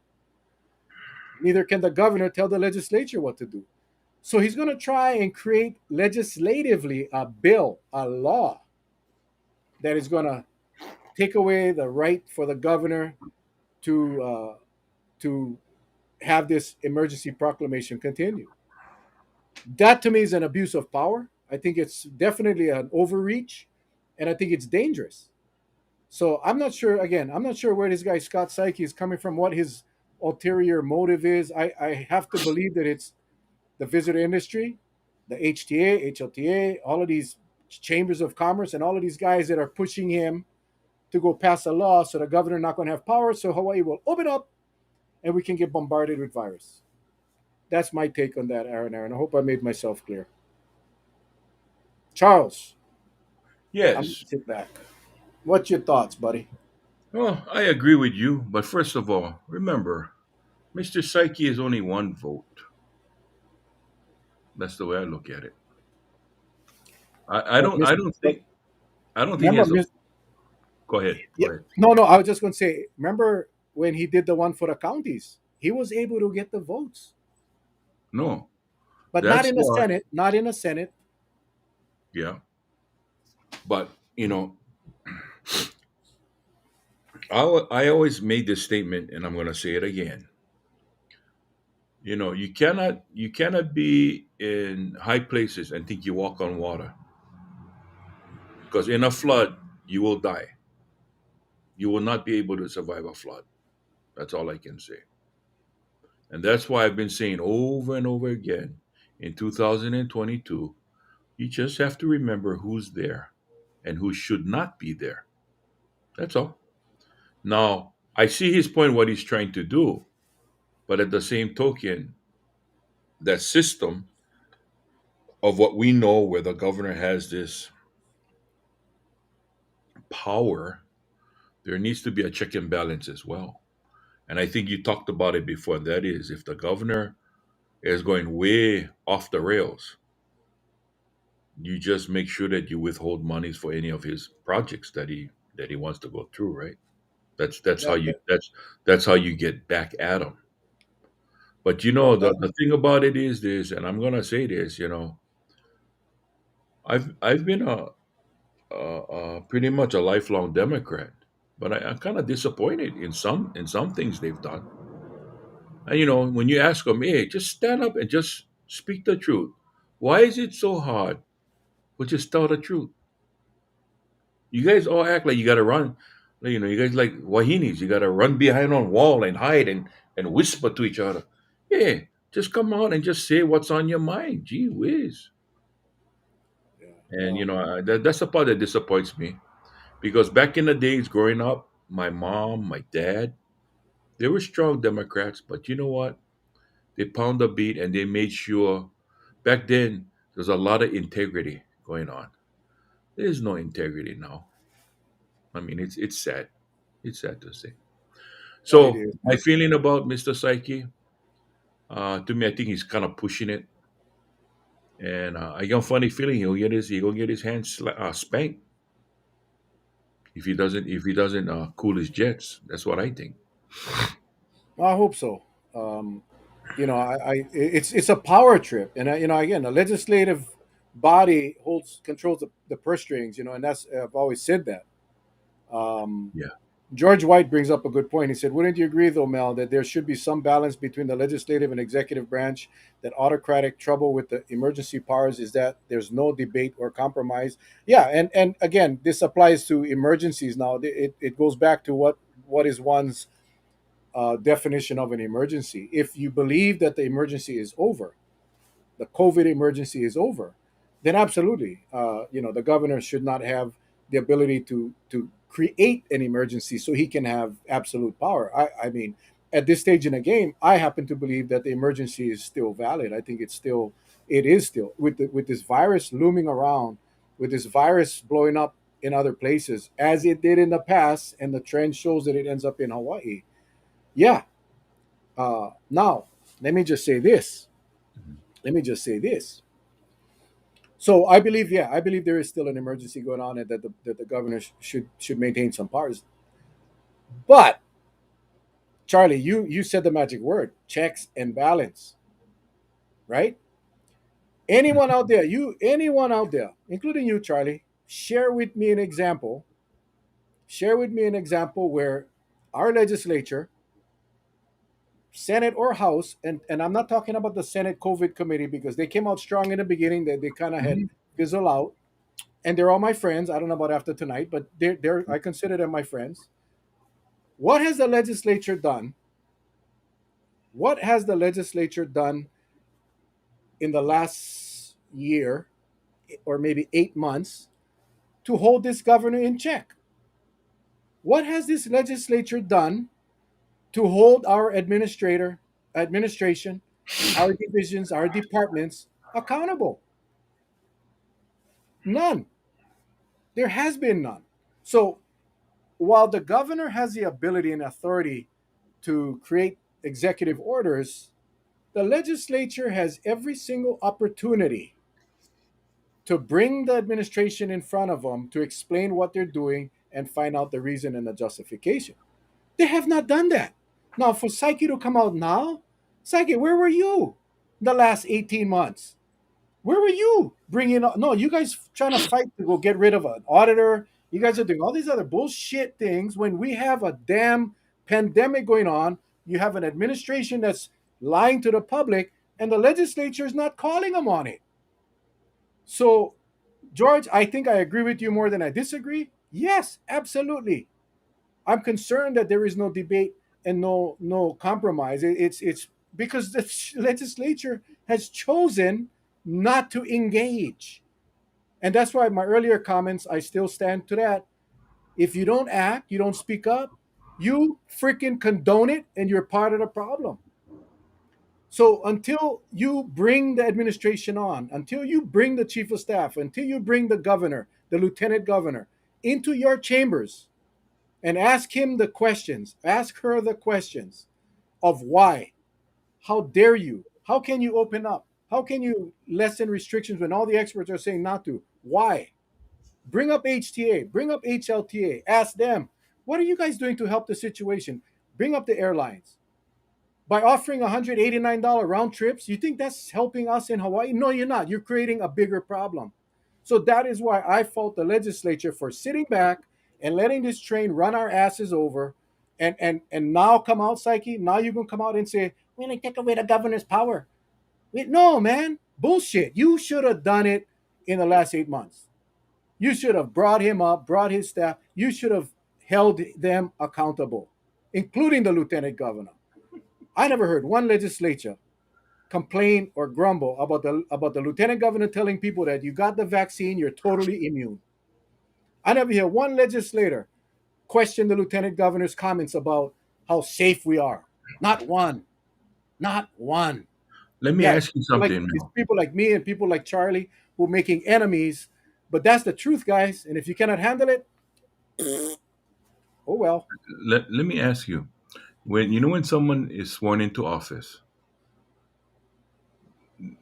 Neither can the governor tell the legislature what to do. So he's going to try and create legislatively a bill, a law that is going to take away the right for the governor to have this emergency proclamation continue. That to me is an abuse of power. I think it's definitely an overreach, and I think it's dangerous. So I'm not sure. Again, I'm not sure where this guy Scott Psyche is coming from. What his ulterior motive is. I have to believe that it's the visitor industry, the HTA, HLTA, all of these chambers of commerce, and all of these guys that are pushing him to go pass a law so the governor not going to have power. So Hawaii will open up, and we can get bombarded with virus. That's my take on that, Aaron. Aaron, I hope I made myself clear. Charles, I'm gonna Yes. sit back. What's your thoughts, buddy? Well, I agree with you, but first of all, remember, Mr. Psyche is only one vote. That's the way I look at it. I But don't Miss, I don't but think I don't think he remember, has a Miss, go ahead. yeah, Go ahead. no, no. I was just gonna say. Remember when he did the one for the counties? He was able to get the votes, No. but not That's in the why Senate. Not in the Senate. yeah. But I always made this statement and I'm gonna say it again. You cannot be in high places and think you walk on water. Because in a flood you will die. you will not be able to survive a flood. That's all I can say. And that's why I've been saying over and over again in 2022, you just have to remember who's there and who should not be there. That's all. Now, I see his point, what he's trying to do, but at the same token, that system of what we know where the governor has this power, there needs to be a check and balance as well. And I think you talked about it before. And that is, if the governor is going way off the rails, you just make sure that you withhold monies for any of his projects that he wants to go through, right? That's how That, you that, that's how you get back at him. But the thing about it is this, and I'm gonna say this, I've been pretty much a lifelong Democrat, but I'm kind of disappointed in some things they've done. And when you ask them, hey, just stand up and just speak the truth. Why is it so hard? But just tell the truth. You guys all act like you gotta run. You guys like wahinis. You gotta run behind on wall and hide and whisper to each other. Yeah, just come out and just say what's on your mind. Gee whiz. yeah. And that's the part that disappoints me because back in the days growing up, my mom, my dad, they were strong Democrats, but you know what? They pound the beat and they made sure back then there's a lot of integrity going on. There's no integrity now. I mean, it's sad. It's sad to say. It So is. my feeling about Mr. Psyche, to me, I think he's kind of pushing it, and I got a funny feeling he gonna get his hands spanked if he doesn't cool his jets. That's what I think. I hope so. Um, it's a power trip, and again, the legislative body controls the purse strings, and that's I've always said that. Um, Yeah. George White brings up a good point. He said, "Wouldn't you agree, though, Mel, that there should be some balance between the legislative and executive branch? That autocratic trouble with the emergency powers is that there's no debate or compromise." Yeah, and again, this applies to emergencies. Now, it goes back to what is one's definition of an emergency. If you believe that the emergency is over, the COVID emergency is over, then absolutely, the governor should not have the ability to create an emergency so he can have absolute power. I mean, at this stage in the game, I happen to believe that the emergency is still valid. I think it is still with this virus looming around, with this virus blowing up in other places as it did in the past, and the trend shows that it ends up in Hawaii. Yeah. Now, let me just say this. Mhm. Let me just say this. So I believe, yeah, I believe there is still an emergency going on, and that the governor should maintain some powers. But Charlie, you said the magic word: checks and balance, right? Anyone out there, including you, Charlie, share with me an example. Share with me an example where our legislature, Senate or House, and I'm not talking about the Senate COVID committee because they came out strong in the beginning. That they kind of had Mhm. fizzled out, and they're all my friends. I don't know about after tonight, but they're I consider them my friends. What has the legislature done? What has the legislature done in the last year or maybe 8 months to hold this governor in check? What has this legislature done to hold our administration, our divisions, our departments accountable? None. There has been none. So while the governor has the ability and authority to create executive orders, the legislature has every single opportunity to bring the administration in front of them to explain what they're doing and find out the reason and the justification. They have not done that. Now, for Psyche to come out now, Psyche, where were you the last 18 months? Where were you bringing up? No, you guys trying to fight to go get rid of an auditor. You guys are doing all these other bullshit things when we have a damn pandemic going on. You have an administration that's lying to the public, and the legislature is not calling them on it. So, George, I think I agree with you more than I disagree. Yes, absolutely. I'm concerned that there is no debate and no compromise. It's because the legislature has chosen not to engage, and that's why my earlier comments, I still stand to that. If you don't act, you don't speak up, you freaking condone it, and you're part of the problem. So until you bring the administration on, until you bring the chief of staff, until you bring the governor, the lieutenant governor into your chambers and ask him the questions, ask her the questions of why, how dare you, how can you open up, how can you lessen restrictions when all the experts are saying not to, why? Bring up HTA, bring up HLTA, ask them, what are you guys doing to help the situation? Bring up the airlines. By offering $189 round trips, you think that's helping us in Hawaii? No, you're not. You're creating a bigger problem. So that is why I fault the legislature for sitting back and letting this train run our asses over. And now come out, Psyche. Now you're gonna come out and say, we're gonna take away the governor's power. No, man. Bullshit. You should have done it in the last 8 months. You should have brought him up, brought his staff. You should have held them accountable, including the lieutenant governor. I never heard one legislature complain or grumble about the lieutenant governor telling people that you got the vaccine, you're totally immune. I never hear one legislator question the lieutenant governor's comments about how safe we are. Not one. Not one. Let me Yeah, ask you something it's now. people like me and people like Charlie who are making enemies, but that's the truth, guys. And if you cannot handle it, oh well. Let me ask you. When someone is sworn into office,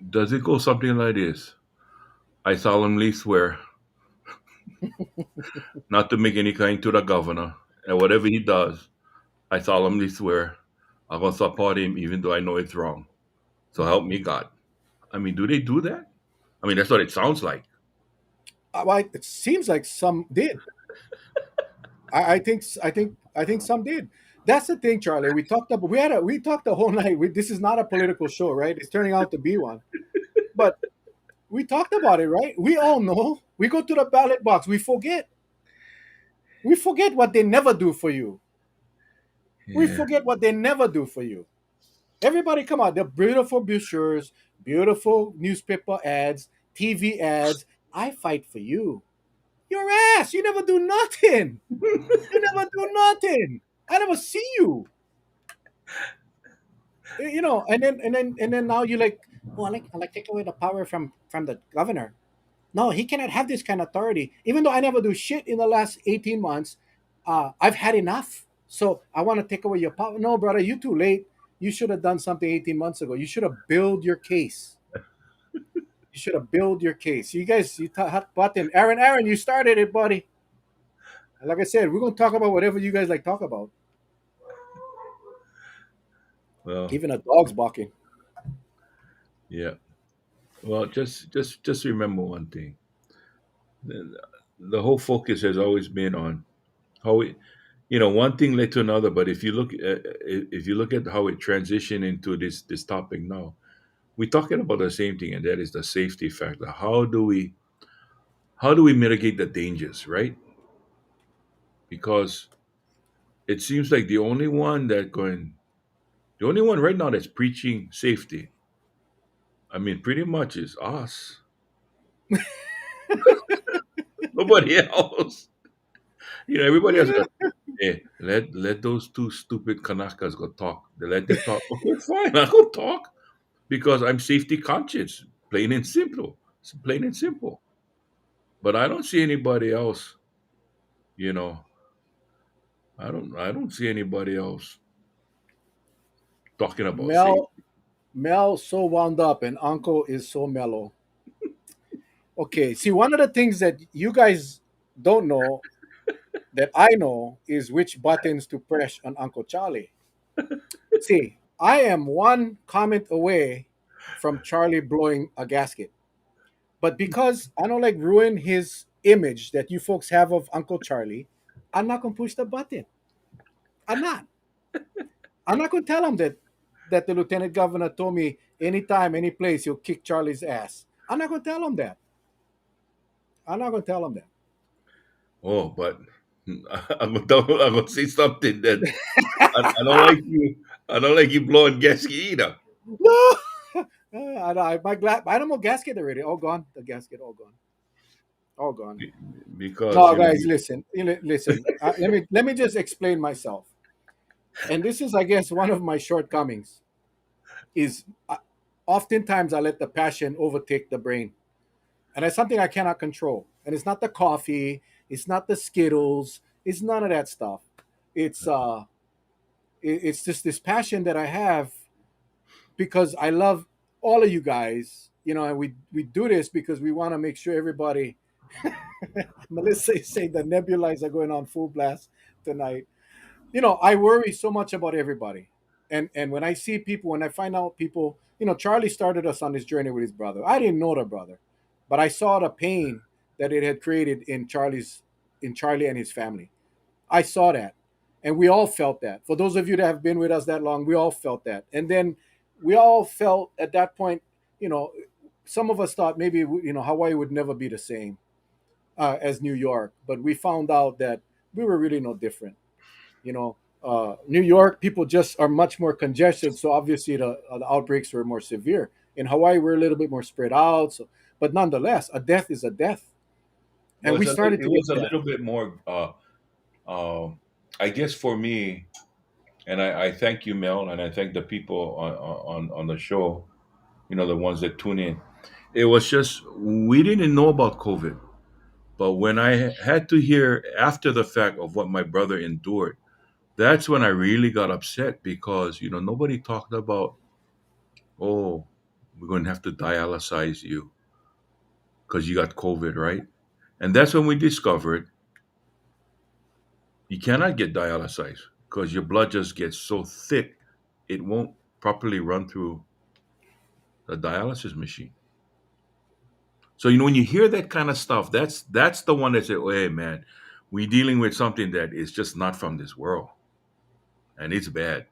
does it go something like this? I solemnly swear not to make any claim to the governor, and whatever he does, I solemnly swear I'm gonna support him even though I know it's wrong. So help me God. I mean, do they do that? I mean, that's what it sounds like. It seems like some did. I think some did. That's the thing, Charlie. We talked the whole night. This is not a political show, right? It's turning out to be one. But we talked about it, right? We all know. We go to the ballot box. We forget. We forget what they never do for you. We Yeah. forget what they never do for you. Everybody come out. The beautiful brochures, beautiful newspaper ads, TV ads. I fight for you. Your ass. You never do nothing. You never do nothing. I never see you. And then now you like, oh, I like take away the power from the governor. No, he cannot have this kind of authority. Even though I never do shit in the last 18 months, I've had enough. So I want to take away your power. No, brother, you too late. You should have done something 18 months ago. You should have built your case. You should have built your case. You guys, hot button. Aaron, you started it, buddy. Like I said, we're gonna talk about whatever you guys like talk about. Well, Even a dog's barking. yeah. Well, just remember one thing. The, the whole focus has always been on how it, one thing led to another. But if you look at how it transitioned into this topic now, we're talking about the same thing, and that is the safety factor. How do we mitigate the dangers, right? Because it seems like the only one right now that's preaching safety. I mean, pretty much is us. Nobody else. Everybody else got. Hey, let those two stupid Kanakas go talk. They let them talk. Okay, fine. I go talk because I'm safety conscious. Plain and simple. It's plain and simple. But I don't see anybody else. You know, I don't see anybody else talking about Mel, safety. Mel, so wound up, and Uncle is so mellow. Okay, see, one of the things that you guys don't know that I know is which buttons to press on Uncle Charlie. See, I am one comment away from Charlie blowing a gasket. But because I don't like ruin his image that you folks have of Uncle Charlie, I'm not gonna push the button. I'm not. I'm not gonna tell him that the lieutenant governor told me anytime, any place he'll kick Charlie's ass. I'm not gonna tell him that. I'm not gonna tell him that. Oh, but I'm gonna say something that I don't like you. I don't like you blowing gasket either. No, my animal gasket already all gone. The gasket all gone, all gone. Because No, guys, listen, listen. Let me just explain myself. And this is, I guess, one of my shortcomings. Is oftentimes I let the passion overtake the brain, and it's something I cannot control. And it's not the coffee, it's not the Skittles, it's none of that stuff. It's it's just this passion that I have because I love all of you guys, and we do this because we want to make sure everybody. Melissa is saying the nebulizer going on full blast tonight. I worry so much about everybody, and when I see people, when I find out people, Charlie started us on this journey with his brother. I didn't know the brother, but I saw the pain that it had created in Charlie and his family. I saw that, and we all felt that. For those of you that have been with us that long, we all felt that. And then we all felt at that point, you know, some of us thought maybe Hawaii would never be the same as New York, but we found out that we were really no different. New York people just are much more congested, so obviously the outbreaks were more severe. In Hawaii, we're a little bit more spread out, but nonetheless, a death is a death, and we started it to get was a that. little bit more. I guess for me, and I thank you, Mel, and I thank the people on the show. The ones that tune in. It was just we didn't know about COVID, but when I had to hear after the fact of what my brother endured, that's when I really got upset because nobody talked about, oh, we're going to have to dialyze you because you got COVID, right? And that's when we discovered you cannot get dialyzed because your blood just gets so thick it won't properly run through the dialysis machine. So when you hear that kind of stuff, that's the one that say, "Oh, hey man, we're dealing with something that is just not from this world, and it's bad."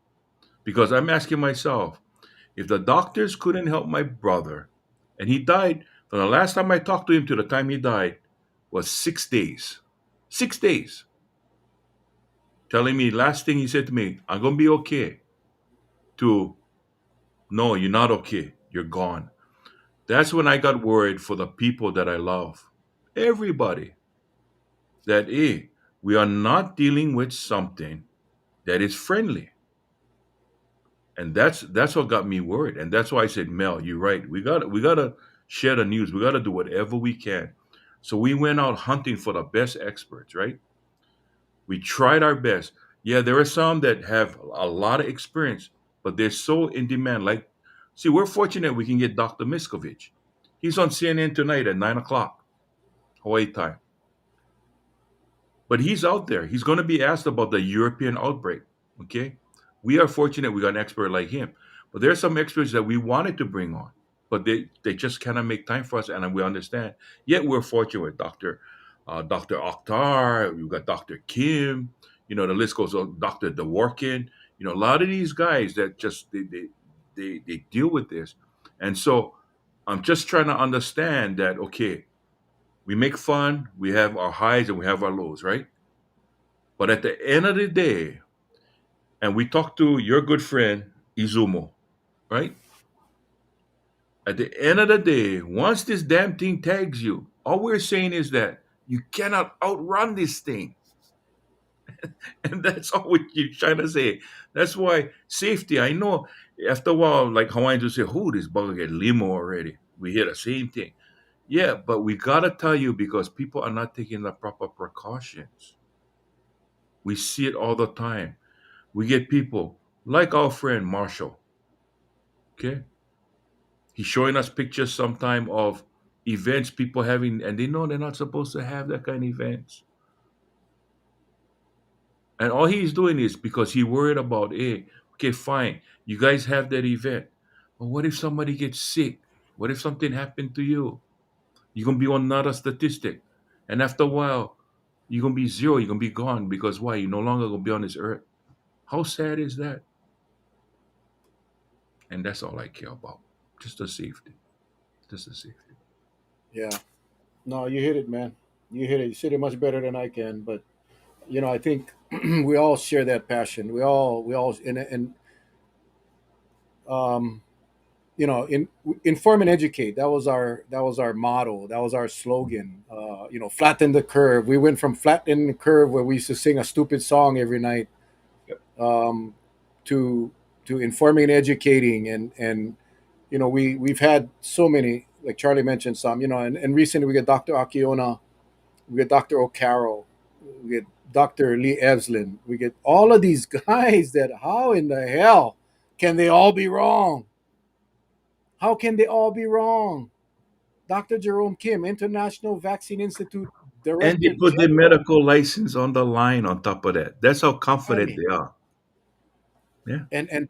Because I'm asking myself, if the doctors couldn't help my brother, and he died from the last time I talked to him to the time he died was 6 days, 6 days, telling me last thing he said to me, "I'm gonna be okay." To no, you're not okay. You're gone. That's when I got worried for the people that I love. Everybody that we are not dealing with something that is friendly. And that's what got me worried. And that's why I said, Mel, you're right. We gotta share the news. We gotta do whatever we can. So we went out hunting for the best experts, right? We tried our best. Yeah, there are some that have a lot of experience, but they're so in demand. Like, see, we're fortunate we can get Dr. Miskovich. He's on CNN tonight at 9 o'clock Hawaii time. But he's out there. He's going to be asked about the European outbreak. Okay. We are fortunate we got an expert like him. But there are some experts that we wanted to bring on, but they just cannot make time for us. And we understand. Yet we're fortunate with Dr. Akhtar. We've got Dr. Kim. The list goes on. Dr. Dworkin. A lot of these guys that just they deal with this. And so I'm just trying to understand that, okay, we make fun, we have our highs and we have our lows, right? But at the end of the day, and we talked to your good friend Izumo, right? At the end of the day, once this damn thing tags you, all we're saying is that you cannot outrun this thing. And that's all we're trying to say. That's why safety, I know after a while, like Hawaiians will say, oh, this bugger get limo already. We hear the same thing. Yeah, but we gotta tell you because people are not taking the proper precautions. We see it all the time. We get people like our friend Marshall. Okay, he's showing us pictures sometime of events people having, and they know they're not supposed to have that kind of events. And all he's doing is because he worried about, hey, okay, fine, you guys have that event, but what if somebody gets sick? What if something happened to you? You're gonna be on another statistic, and after a while, you're gonna be zero. You're gonna be gone because why? You're no longer gonna be on this earth. How sad is that? And that's all I care about. Just the safety. Just the safety. Yeah. No, you hit it, man. You hit it. You said it much better than I can. But I think we all share that passion. We all, and um, inform and educate. That was our motto. That was our slogan. Flatten the curve. We went from flattening the curve, where we used to sing a stupid song every night, Yep. um, to informing and educating, and we've had so many, like Charlie mentioned some, and recently we get Dr. Akiona, we get Dr. O'Carroll, we get Dr. Lee Evslin, we get all of these guys that, how in the hell can they all be wrong? How can they all be wrong? Dr. Jerome Kim, International Vaccine Institute And they Director put the General. medical license on the line on top of that. That's how I confident mean, they are. Yeah. and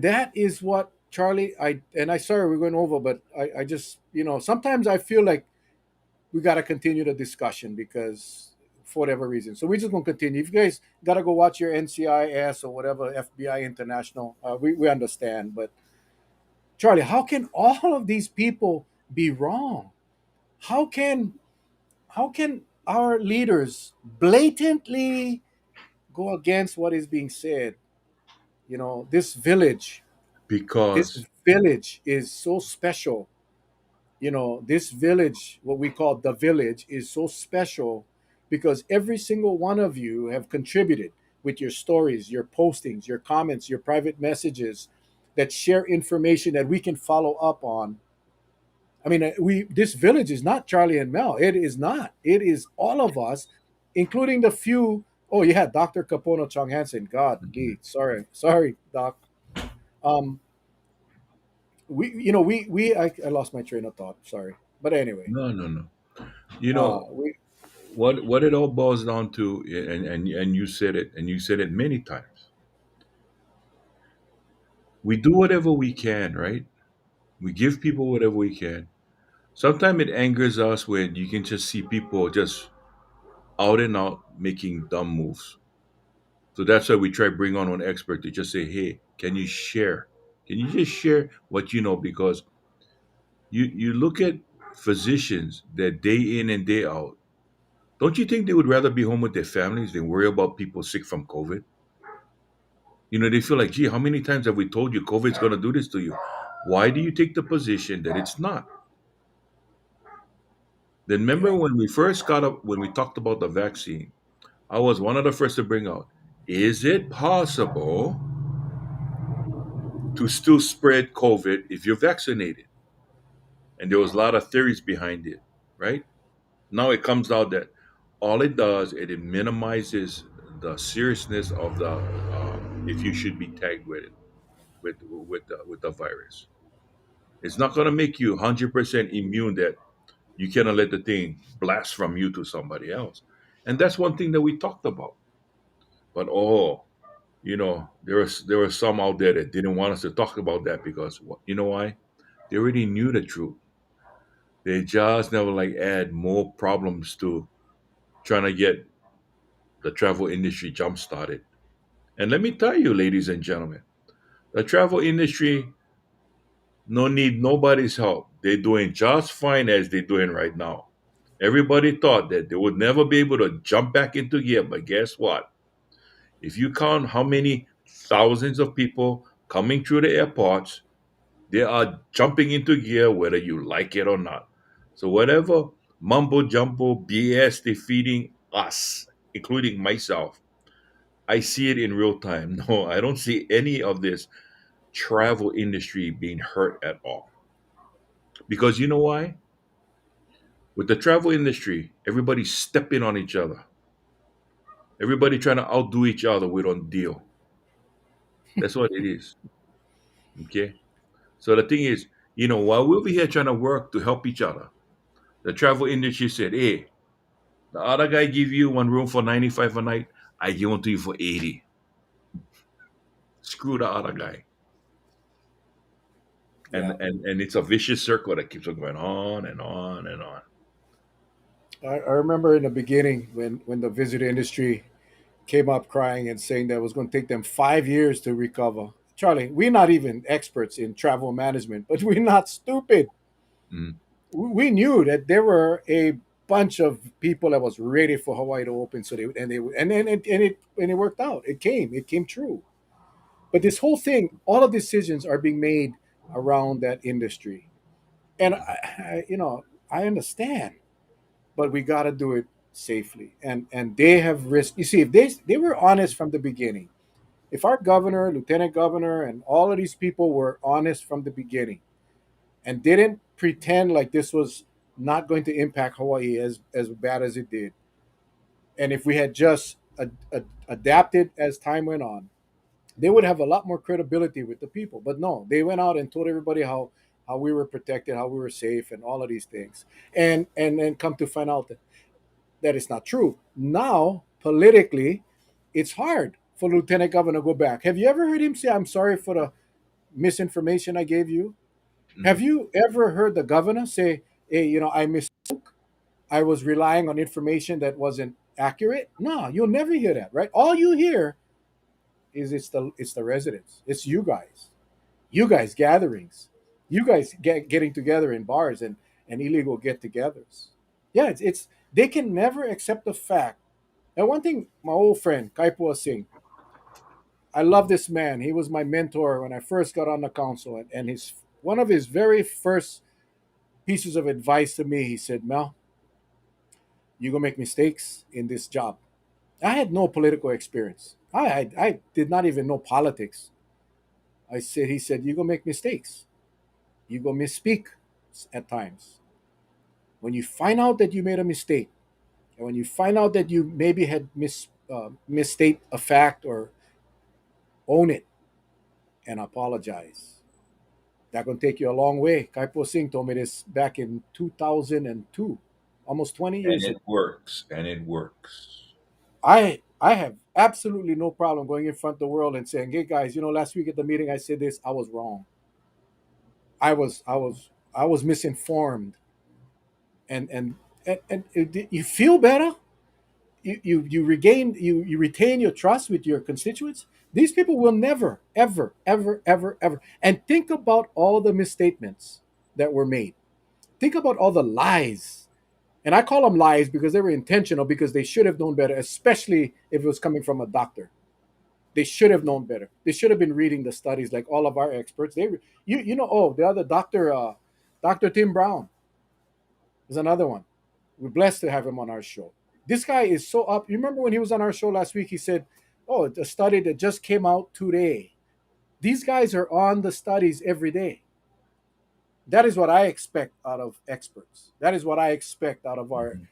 that is what Charlie. I sorry we're going over, but I just, sometimes I feel like we got to continue the discussion, because for whatever reason. So we're just going to continue. If you guys got to go watch your NCIS or whatever, FBI International, we understand. But Charlie, how can all of these people be wrong? How can our leaders blatantly go against what is being said? This village, Because is so special. This village, what we call the village, is so special because every single one of you have contributed with your stories, your postings, your comments, your private messages that share information that we can follow up on. I mean, we this village is not Charlie and Mel. It is not. It is all of us, including the few. Oh yeah, Dr. Capono Chong Hansen. God, Lee, sorry, Doc. Um, I lost my train of thought. Sorry, but anyway, no, no, no. You know we what it all boils down to, and you said it, and you said it many times. We do whatever we can, right? We give people whatever we can. Sometimes it angers us when you can just see people just out and out making dumb moves. So that's why we try to bring on an expert to just say, "Hey, can you share? Can you just share what you know?" Because you look at physicians that day in and day out. Don't you think they would rather be home with their families than worry about people sick from COVID? They feel like, gee, how many times have we told you COVID's going to do this to you? Why do you take the position that it's not? Then remember yeah. when we first got up, when we talked about the vaccine, I was one of the first to bring out, is it possible to still spread COVID if you're vaccinated? And there was a lot of theories behind it, right? Now it comes out that all it does, it minimizes the seriousness of the if you should be tagged with it, with the virus. It's not going to make you 100% immune that you cannot let the thing blast from you to somebody else. And that's one thing that we talked about. But there were some out there that didn't want us to talk about that because you know why? They already knew the truth. They just never like add more problems to trying to get the travel industry jump started. And let me tell you, ladies and gentlemen, the travel industry no need nobody's help. They're doing just fine as they're doing right now. Everybody thought that they would never be able to jump back into gear, but guess what? If you count how many thousands of people coming through the airports, they are jumping into gear whether you like it or not. So whatever mumbo jumbo BS they're feeding us, including myself, I see it in real time. No, I don't see any of this travel industry being hurt at all. Because you know why? With the travel industry, everybody's stepping on each other. Everybody trying to outdo each other with on deal. That's what it is. Okay. So the thing is, while we're over here trying to work to help each other, the travel industry said, "Hey, the other guy give you one room for 95 a night. I give one to you for 80. Screw the other guy." And Yeah. and and it's a vicious circle that keeps on going on and on and on. I remember in the beginning when the visitor industry came up crying and saying that it was going to take them 5 years to recover. Charlie, we're not even experts in travel management, but we're not stupid. Mm. We knew that there were a bunch of people that was ready for Hawaii to open. So they and it worked out. It came true. But this whole thing, all of decisions are being made around that industry, and I understand, but we got to do it safely. And they have risked. You see, if they were honest from the beginning, if our governor, lieutenant governor, and all of these people were honest from the beginning and didn't pretend like this was not going to impact Hawaii as bad as it did, and if we had just adapted as time went on, they would have a lot more credibility with the people. But no, they went out and told everybody how we were protected, how we were safe, and all of these things, and then come to find out that it's not true. Now, politically, it's hard for Lieutenant Governor to go back. Have you ever heard him say, "I'm sorry for the misinformation I gave you"? Have Mhm. you ever heard the governor say, "Hey, I misspoke. I was relying on information that wasn't accurate"? No, you'll never hear that, right? All you hear is it's the residents, it's you guys gatherings, you guys getting together in bars and illegal get-togethers. Yeah, it's they can never accept the fact. And one thing, my old friend Kaipua Singh, I love this man. He was my mentor when I first got on the council, and his one of his very first pieces of advice to me, he said, "Mel, you're gonna make mistakes in this job." I had no political experience. I did not even know politics. He said, "You're gonna make mistakes. You're gonna misspeak at times. When you find out that you made a mistake, and when you find out that you maybe had misstate a fact, or own it and apologize. That's gonna take you a long way." Kaipo Singh told me this back in 2002, almost 20 And years it ago. works. And it works. I have absolutely no problem going in front of the world and saying, "Hey guys, last week at the meeting I said this. I was wrong. I was misinformed." And you feel better. You regain you retain your trust with your constituents. These people will never, ever, ever, ever, ever. And think about all the misstatements that were made. Think about all the lies. And I call them lies because they were intentional, because they should have known better, especially if it was coming from a doctor. They should have known better. They should have been reading the studies like all of our experts. The other doctor, Dr. Tim Brown is another one. We're blessed to have him on our show. This guy is so up. You remember when he was on our show last week? He said, "Oh, the study that just came out today." These guys are on the studies every day. That is what I expect out of experts. That is what I expect out of our Mhm.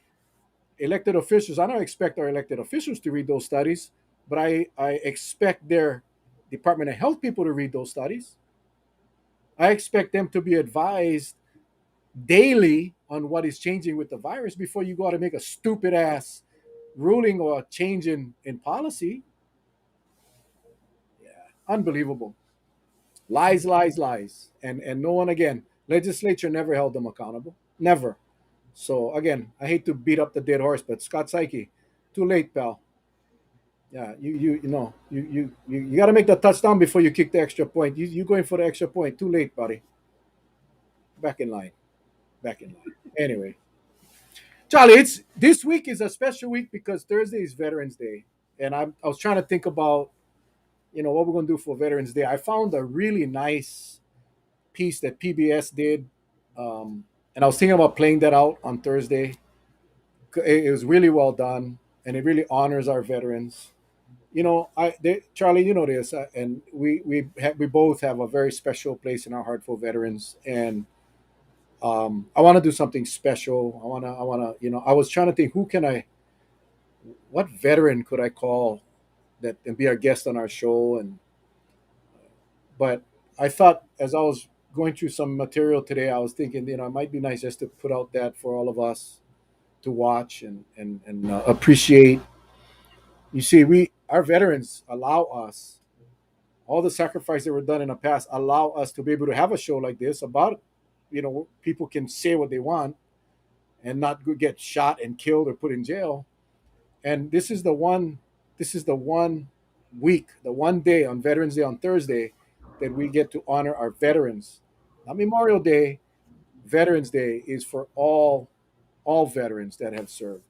elected officials. I don't expect our elected officials to read those studies, but I expect their Department of Health people to read those studies. I expect them to be advised daily on what is changing with the virus before you go out and make a stupid ass ruling or a change in policy. Unbelievable. Lies, lies, lies. And no one, again, legislature never held them accountable. Never. So again, I hate to beat up the dead horse, but Scott Psyche, too late, pal. Yeah, you got to make the touchdown before you kick the extra point. You going for the extra point? Too late, buddy. Back in line. Back in line. Anyway, Charlie, it's this week is a special week because Thursday is Veterans Day, and I was trying to think about what we're gonna do for Veterans Day. I found a really nice piece that PBS did, and I was thinking about playing that out on Thursday. It was really well done, and it really honors our veterans. Charlie, you know this, and we both have a very special place in our heart for veterans, and I want to do something special. I was trying to think, what veteran could I call that and be our guest on our show, but I thought as I was going through some material today, I was thinking, it might be nice just to put out that for all of us to watch and appreciate. You see, our veterans allow us all the sacrifices that were done in the past allow us to be able to have a show like this about people can say what they want and not get shot and killed or put in jail. And this is the one week, the one day on Veterans Day on Thursday that we get to honor our veterans. Not Memorial Day. Veterans Day is for all all veterans that have served.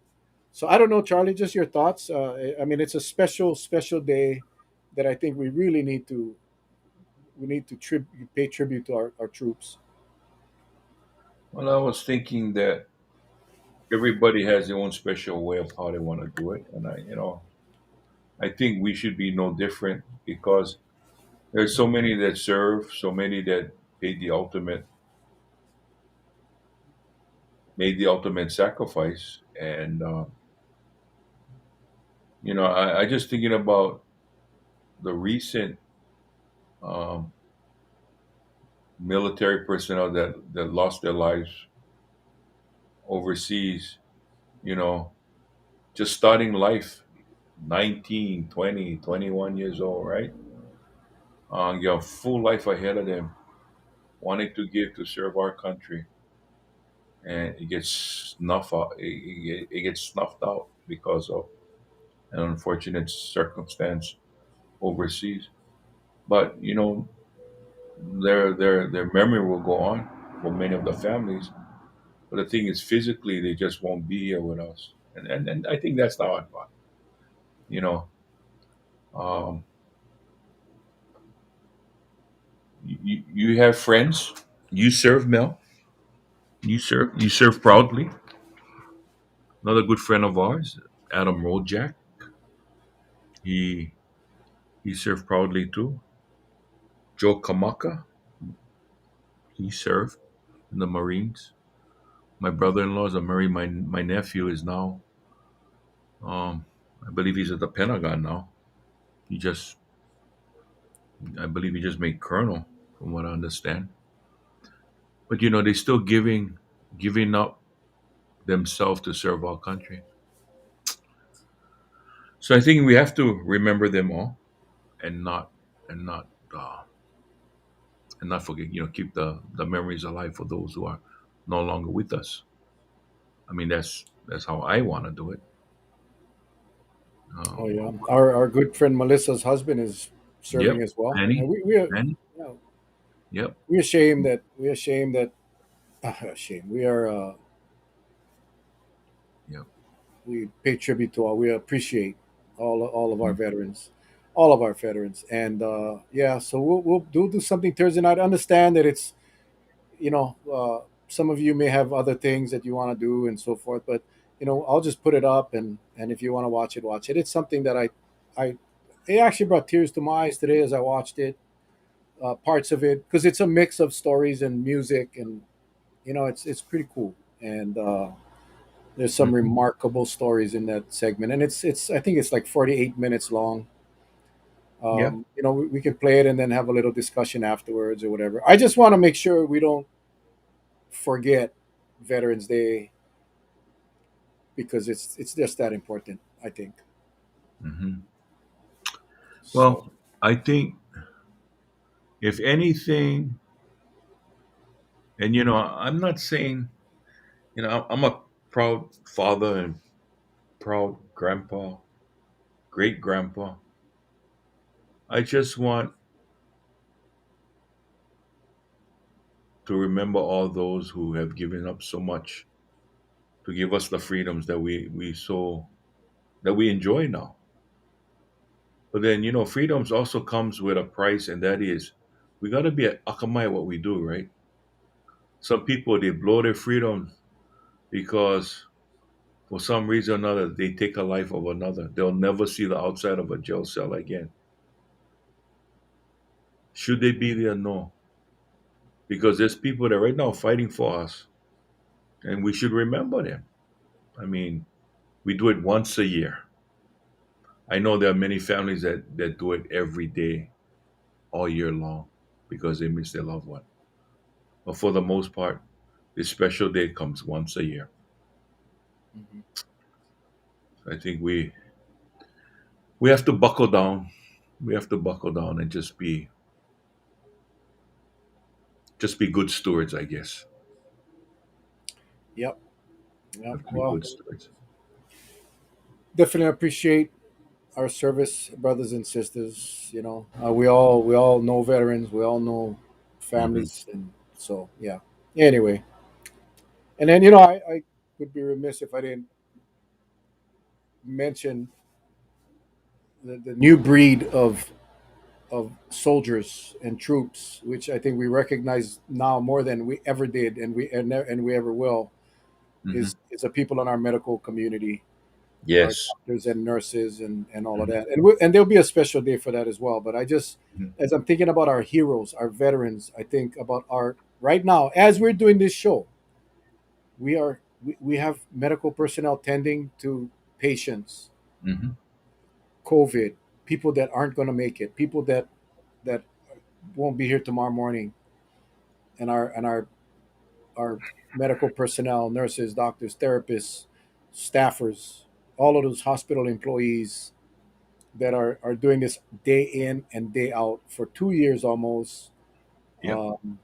So I don't know, Charlie, just your thoughts. I mean, it's a special, special day that I think we need to pay tribute to our troops. Well, I was thinking that everybody has their own special way of how they want to do it, and I think we should be no different because there's so many that serve, so many that paid the ultimate, made the ultimate sacrifice, and I just thinking about the recent um, military personnel that lost their lives overseas. You know, just starting life, 19, 20, 21 years old, right? You have full life ahead of them, wanting to give to serve our country, and it gets snuffed out. It gets snuffed out because of an unfortunate circumstance overseas. But their memory will go on for many of the families. But the thing is, physically, they just won't be here with us, and I think that's the hard part. You know, um, you have friends. You serve, Mel. You serve proudly. Another good friend of ours, Adam Rojak. He he served proudly too. Joe Kamaka. He served in the Marines. My brother-in-law is a Marine. My nephew is now. Um, I believe he's at the Pentagon now. He just, I believe he just made colonel, from what I understand. But they're still giving up themselves to serve our country. So I think we have to remember them all and not and not uh, and not forget. Keep the memories alive for those who are no longer with us. I mean, that's how I want to do it. Oh Um, yeah, our good friend Melissa's husband is serving yep, as well, and Manny, we are, Manny. you know, Yep, we're ashamed that ashamed we are yep. we pay tribute to all we appreciate all of our Mhm. veterans, all of our veterans, and yeah, so we'll do something Thursday night. Understand that it's some of you may have other things that you want to do and so forth, but I'll just put it up, and if you want to watch it, watch it. It's something that I it actually brought tears to my eyes today as I watched it, parts of it, because it's a mix of stories and music, and it's pretty cool, and there's some Mhm. remarkable stories in that segment, and it's I think it's like 48 minutes long. Yep. We can play it and then have a little discussion afterwards or whatever. I just want to make sure we don't forget Veterans Day, because it's just that important, I think. Hmm. So Well, I think if anything, and I'm not saying, I'm a proud father and proud grandpa, great grandpa. I just want to remember all those who have given up so much to give us the freedoms that we enjoy now. But then, freedoms also comes with a price, and that is we got to be at akamai what we do, right? Some people, they blow their freedom because for some reason or another, they take a life of another. They'll never see the outside of a jail cell again. Should they be there? No. Because there's people that right now fighting for us, and we should remember them. I mean, we do it once a year. I know there are many families that do it every day, all year long, because they miss their loved one. But for the most part, this special day comes once a year. mhm. I think we have to buckle down. We have to buckle down and just be good stewards, I guess. Yep, yep. Have to be Well, good stewards. definitely appreciate our service brothers and sisters. We all know veterans, we all know Hmm. families, and so yeah. Anyway, and then I would be remiss if I didn't mention the new breed of soldiers and troops, which I think we recognize now more than we ever did, and we ever will, Hmm. is the people in our medical community, our Yes. doctors and nurses, and all of Mhm. that. And there'll be a special day for that as well. But I just, Mhm. as I'm thinking about our heroes, our veterans, I think about our right now as we're doing this show, we have medical personnel tending to patients, Mhm. COVID, people that aren't going to make it, people that won't be here tomorrow morning, and our medical personnel, nurses, doctors, therapists, staffers, all of those hospital employees that are doing this day in and day out for 2 years almost. Yep. Um,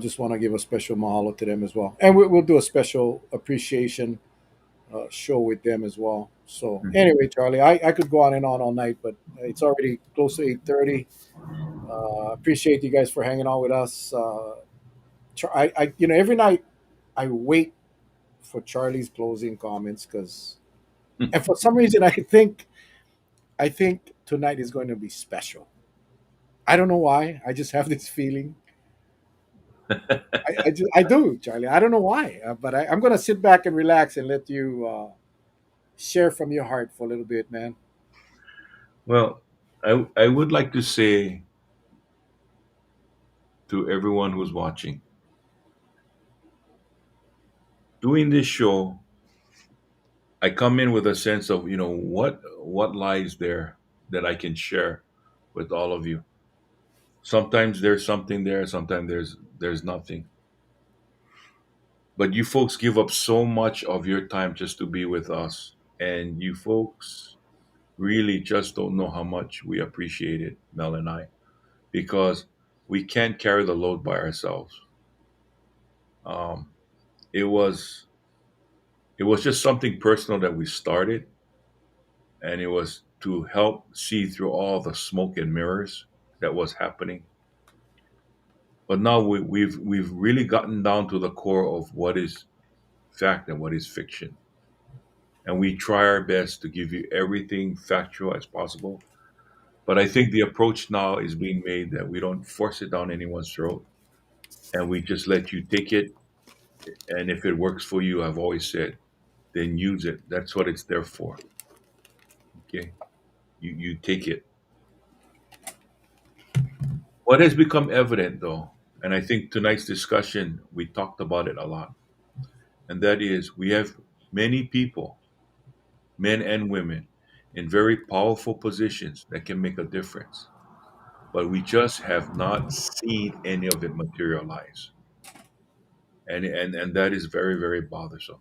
just want to give a special mahalo to them as well, and we'll do a special appreciation show with them as well. So Mhm. anyway, Charlie, I could go on and on all night, but it's already close to 8:30. Appreciate you guys for hanging out with us. Every night I wait for Charlie's closing comments because, and for some reason, I think tonight is going to be special. I don't know why. I just have this feeling. I do, Charlie. I don't know why, but I'm going to sit back and relax and let you share from your heart for a little bit, man. Well, I would like to say to everyone who's watching, doing this show, I come in with a sense of, what lies there that I can share with all of you. Sometimes there's something there, sometimes there's nothing. But you folks give up so much of your time just to be with us, and you folks really just don't know how much we appreciate it, Mel and I, because we can't carry the load by ourselves. Um, it was it was just something personal that we started, and it was to help see through all the smoke and mirrors that was happening. But now we've really gotten down to the core of what is fact and what is fiction, and we try our best to give you everything factual as possible. But I think the approach now is being made that we don't force it down anyone's throat, and we just let you take it. And if it works for you, I've always said, then use it. That's what it's there for. Okay, you take it. What has become evident, though, and I think tonight's discussion, we talked about it a lot, and that is we have many people, men and women, in very powerful positions that can make a difference, but we just have not seen any of it materialize. And that is very, very bothersome.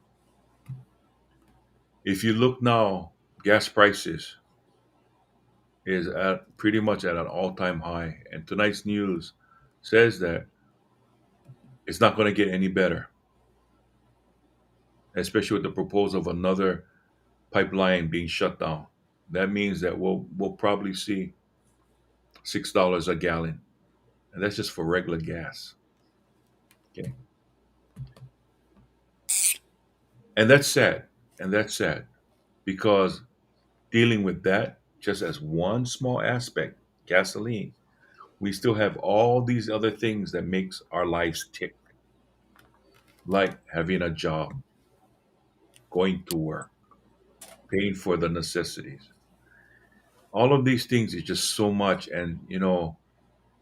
If you look now, gas prices is at pretty much at an all-time high, and tonight's news says that it's not going to get any better, especially with the proposal of another pipeline being shut down. That means that we'll probably see $6 a gallon, and that's just for regular gas. Okay, and that's sad, and that's sad because dealing with that just as one small aspect, gasoline, we still have all these other things that makes our lives tick, like having a job, going to work, paying for the necessities. All of these things is just so much, and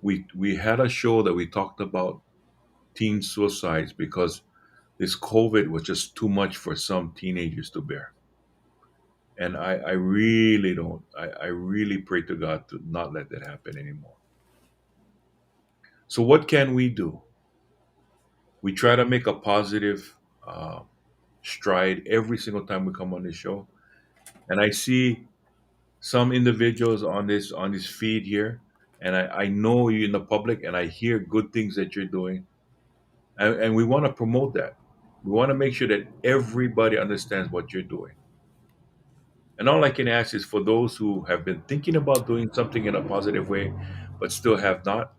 we had a show that we talked about teen suicides because this COVID was just too much for some teenagers to bear. And I really don't, I really pray to God to not let that happen anymore. So, what can we do? We try to make a positive uh, stride every single time we come on this show. And I see some individuals on this feed here, and I know you in the public, and I hear good things that you're doing, and we want to promote that. We want to make sure that everybody understands what you're doing. And all I can ask is for those who have been thinking about doing something in a positive way, but still have not.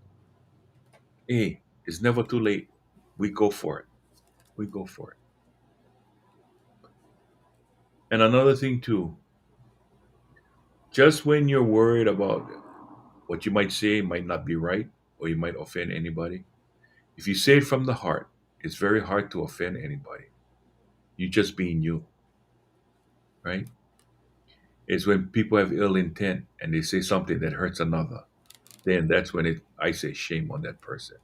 Hey, it's never too late. We go for it. We go for it. And another thing too, just when you're worried about what you might say might not be right or you might offend anybody, if you say it from the heart, it's very hard to offend anybody. You just being you, right? It's when people have ill intent and they say something that hurts another, then that's when I say shame on that person.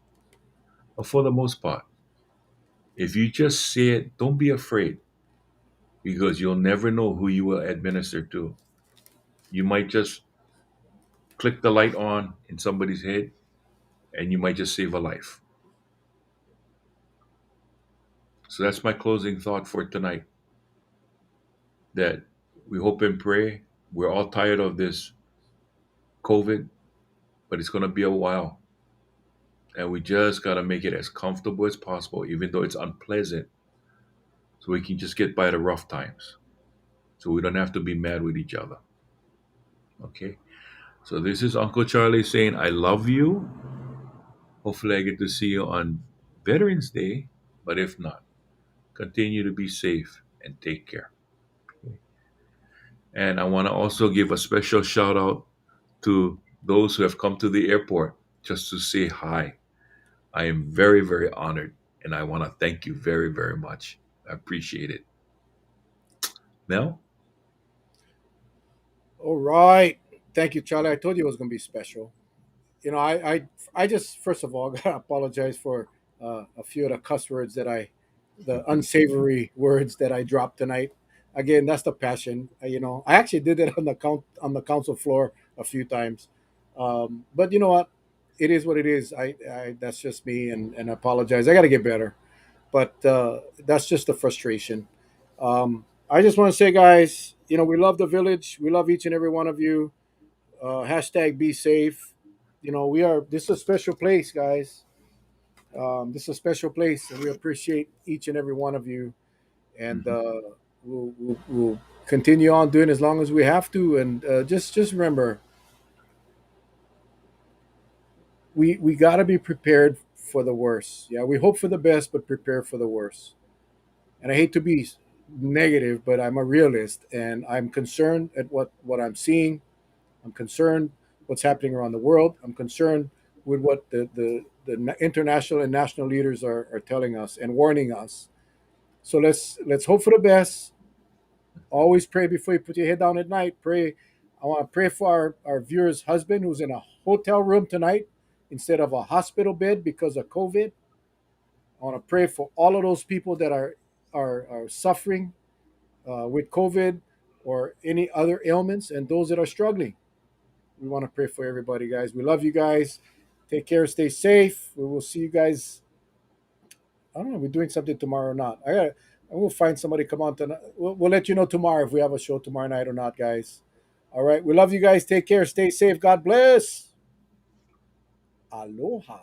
But for the most part, if you just say it, don't be afraid because you'll never know who you will administer to. You might just click the light on in somebody's head and you might just save a life. So that's my closing thought for tonight, that we hope and pray. We're all tired of this COVID, but it's going to be a while. And we just got to make it as comfortable as possible, even though it's unpleasant, so we can just get by the rough times. So we don't have to be mad with each other. Okay? So this is Uncle Charlie saying, I love you. Hopefully, I get to see you on Veterans Day. But if not, continue to be safe and take care. And I want to also give a special shout out to those who have come to the airport just to say hi. I am very, very honored. And I want to thank you very, very much. I appreciate it. Mel? All right. Thank you, Charlie. I told you it was going to be special. I just first of all gotta apologize for a few of the cuss words the unsavory words that I dropped tonight. Again, that's the passion. I actually did it on the council floor a few times. But you know what? It is what it is. That's just me, and I apologize. I got to get better. But that's just the frustration. I just want to say, guys, we love the village. We love each and every one of you. Hashtag be safe. This is a special place, guys. This is a special place, and we appreciate each and every one of you. And Hmm. we'll continue on doing as long as we have to. And just remember, we got to be prepared for the worst. Yeah, we hope for the best, but prepare for the worst. And I hate to be negative, but I'm a realist, and I'm concerned at what I'm seeing. I'm concerned what's happening around the world. I'm concerned with what the international and national leaders are telling us and warning us. So let's hope for the best. Always pray before you put your head down at night. Pray. I want to pray for our viewer's husband who's in a hotel room tonight instead of a hospital bed because of COVID. I want to pray for all of those people that are suffering with COVID or any other ailments, and those that are struggling. We want to pray for everybody, guys. We love you guys. Take care. Stay safe. We will see you guys. I don't know if we're doing something tomorrow or not. I will find somebody to come on tonight. We'll let you know tomorrow if we have a show tomorrow night or not, guys. All right. We love you guys. Take care. Stay safe. God bless. Aloha.